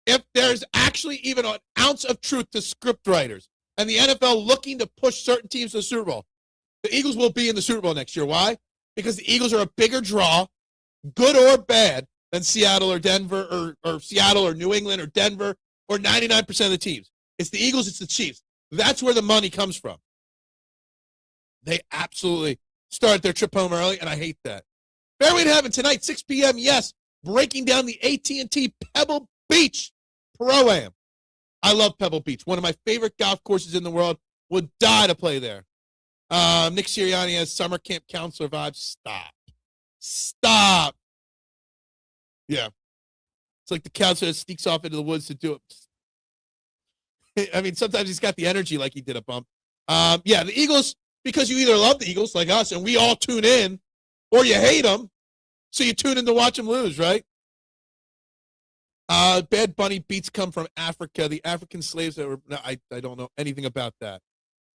if there's actually even an ounce of truth to script writers and the NFL looking to push certain teams to the Super Bowl, the Eagles will be in the Super Bowl next year. Why? Because the Eagles are a bigger draw, good or bad, than Seattle or Denver or Seattle or New England or Denver or 99% of the teams. It's the Eagles, it's the Chiefs. That's where the money comes from. They absolutely start their trip home early, and I hate that. Fairway to Heaven tonight, 6 p.m., yes, breaking down the AT&T Pebble Beach Pro-Am. I love Pebble Beach, one of my favorite golf courses in the world. Would die to play there. Nick Sirianni has summer camp counselor vibes. Stop. Yeah. It's like the counselor that sneaks off into the woods to do it. I mean, sometimes he's got the energy like he did a bump. Yeah, the Eagles, because you either love the Eagles like us and we all tune in, or you hate them, so you tune in to watch them lose, right? Bad Bunny beats come from Africa. The African slaves that were, no, I don't know anything about that.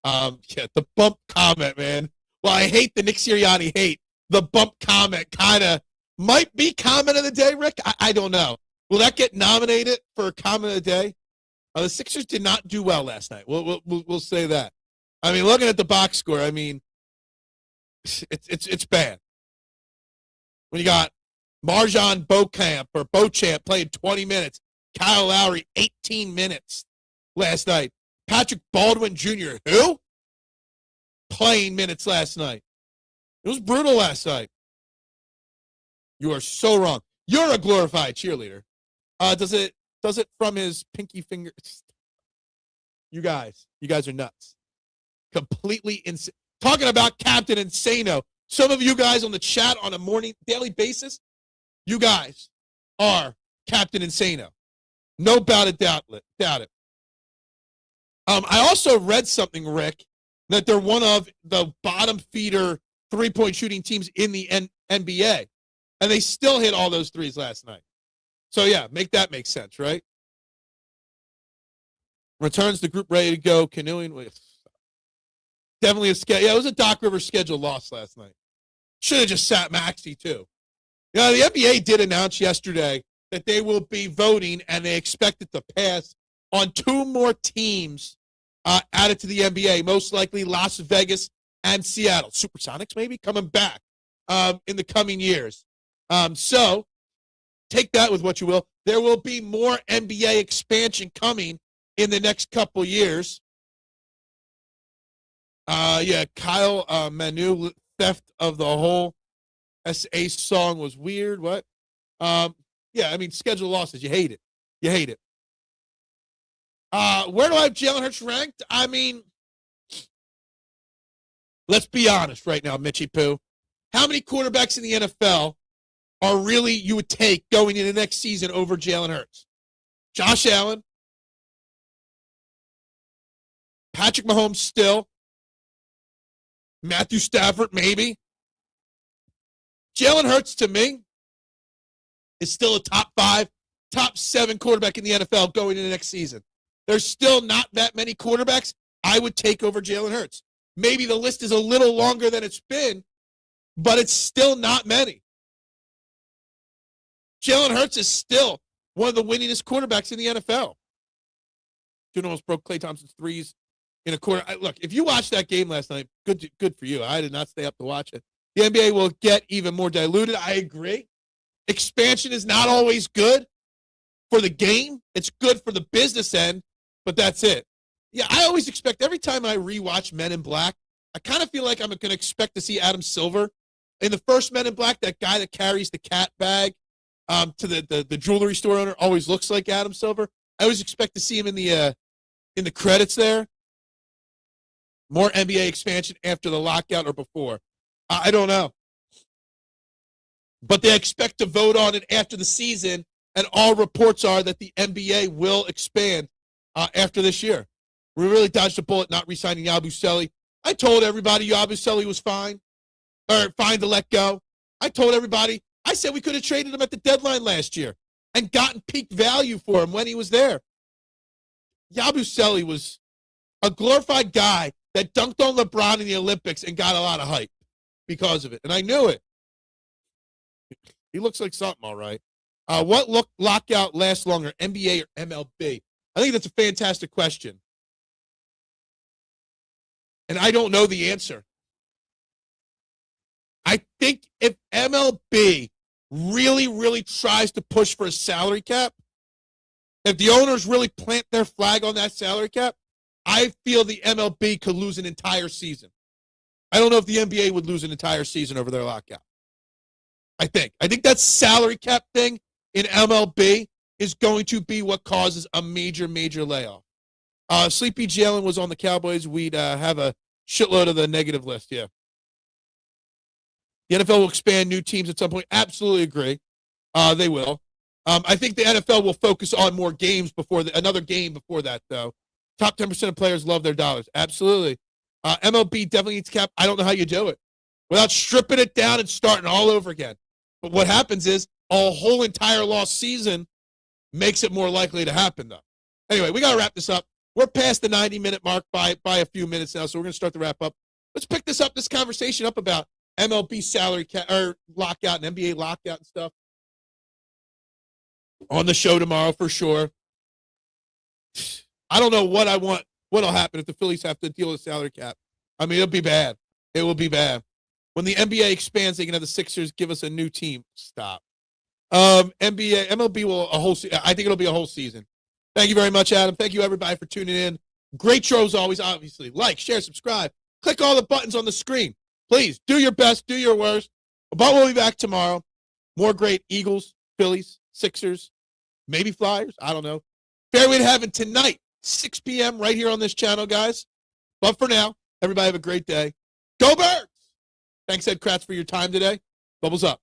Yeah, the bump comment, man. Well, I hate the Nick Sirianni hate. The bump comment kind of might be comment of the day, Rick. I don't know. Will that get nominated for comment of the day? The Sixers did not do well last night. We'll say that. I mean, looking at the box score, I mean, it's bad. When you got Marjan Beauchamp playing 20 minutes, Kyle Lowry 18 minutes last night. Patrick Baldwin Jr., who? Playing minutes last night. It was brutal last night. You are so wrong. You're a glorified cheerleader. Does it from his pinky finger? You guys are nuts. Completely insane. Talking about Captain Insano. Some of you guys on the chat on a daily basis, you guys are Captain Insano. No doubt it. I also read something, Rick, that they're one of the bottom feeder three-point shooting teams in the NBA. And they still hit all those threes last night. So, yeah, make that make sense, right? Returns the group ready to go. Canoeing with definitely a schedule. Yeah, it was a Doc Rivers schedule loss last night. Should have just sat Maxey, too. Yeah, the NBA did announce yesterday that they will be voting, and they expect it to pass on 2 more teams added to the NBA, most likely Las Vegas and Seattle. Supersonics maybe coming back in the coming years. So take that with what you will. There will be more NBA expansion coming in the next couple years. Yeah, Kyle Manu, theft of the whole SA song was weird. What? Yeah, I mean, schedule losses. You hate it. Where do I have Jalen Hurts ranked? I mean, let's be honest right now, Mitchie Poo. How many quarterbacks in the NFL are really you would take going into next season over Jalen Hurts? Josh Allen, Patrick Mahomes still, Matthew Stafford maybe. Jalen Hurts to me is still a top 5, top 7 quarterback in the NFL going into next season. there's still not that many quarterbacks I would take over Jalen Hurts. Maybe the list is a little longer than it's been, but it's still not many. Jalen Hurts is still one of the winningest quarterbacks in the NFL. June almost broke Klay Thompson's threes in a quarter. Look, if you watched that game last night, good for you. I did not stay up to watch it. The NBA will get even more diluted. I agree. Expansion is not always good for the game. It's good for the business end, but that's it. Yeah, I always expect every time I rewatch Men in Black, I kind of feel like I'm going to expect to see Adam Silver. In the first Men in Black, that guy that carries the cat bag to the jewelry store owner always looks like Adam Silver. I always expect to see him in the credits there. More NBA expansion after the lockout or before. I don't know. But they expect to vote on it after the season, and all reports are that the NBA will expand after this year. We really dodged a bullet not re-signing Yabusele. I told everybody Yabusele was fine to let go. I told everybody, I said we could have traded him at the deadline last year and gotten peak value for him when he was there. Yabusele was a glorified guy that dunked on LeBron in the Olympics and got a lot of hype because of it. And I knew it. He looks like something, all right. What lockout lasts longer, NBA or MLB? I think that's a fantastic question. And I don't know the answer. I think if MLB really, really tries to push for a salary cap, if the owners really plant their flag on that salary cap, I feel the MLB could lose an entire season. I don't know if the NBA would lose an entire season over their lockout. I think that salary cap thing in MLB is going to be what causes a major, major layoff. Sleepy Jalen was on the Cowboys. We'd have a shitload of the negative list, yeah. The NFL will expand new teams at some point. Absolutely agree. They will. I think the NFL will focus on more games another game before that, though. Top 10% of players love their dollars. Absolutely. MLB definitely needs cap. I don't know how you do it without stripping it down and starting all over again. But what happens is a whole entire lost season makes it more likely to happen, though. Anyway, we got to wrap this up. We're past the 90-minute mark by a few minutes now, so we're going to start the wrap up. Let's pick this conversation up about MLB salary cap or lockout and NBA lockout and stuff on the show tomorrow for sure. I don't know what'll happen if the Phillies have to deal with a salary cap. I mean, it'll be bad. It will be bad. When the NBA expands, they can have the Sixers give us a new team. Stop. MLB will I think it'll be a whole season. Thank you very much, Adam. Thank you, everybody, for tuning in. Great shows always, obviously. Like, share, subscribe. Click all the buttons on the screen. Please, do your best, do your worst. But we'll be back tomorrow. More great Eagles, Phillies, Sixers, maybe Flyers. I don't know. Fairway to Heaven tonight, 6 p.m. right here on this channel, guys. But for now, everybody have a great day. Go Birds! Thanks, Ed Kracz, for your time today. Bubbles up.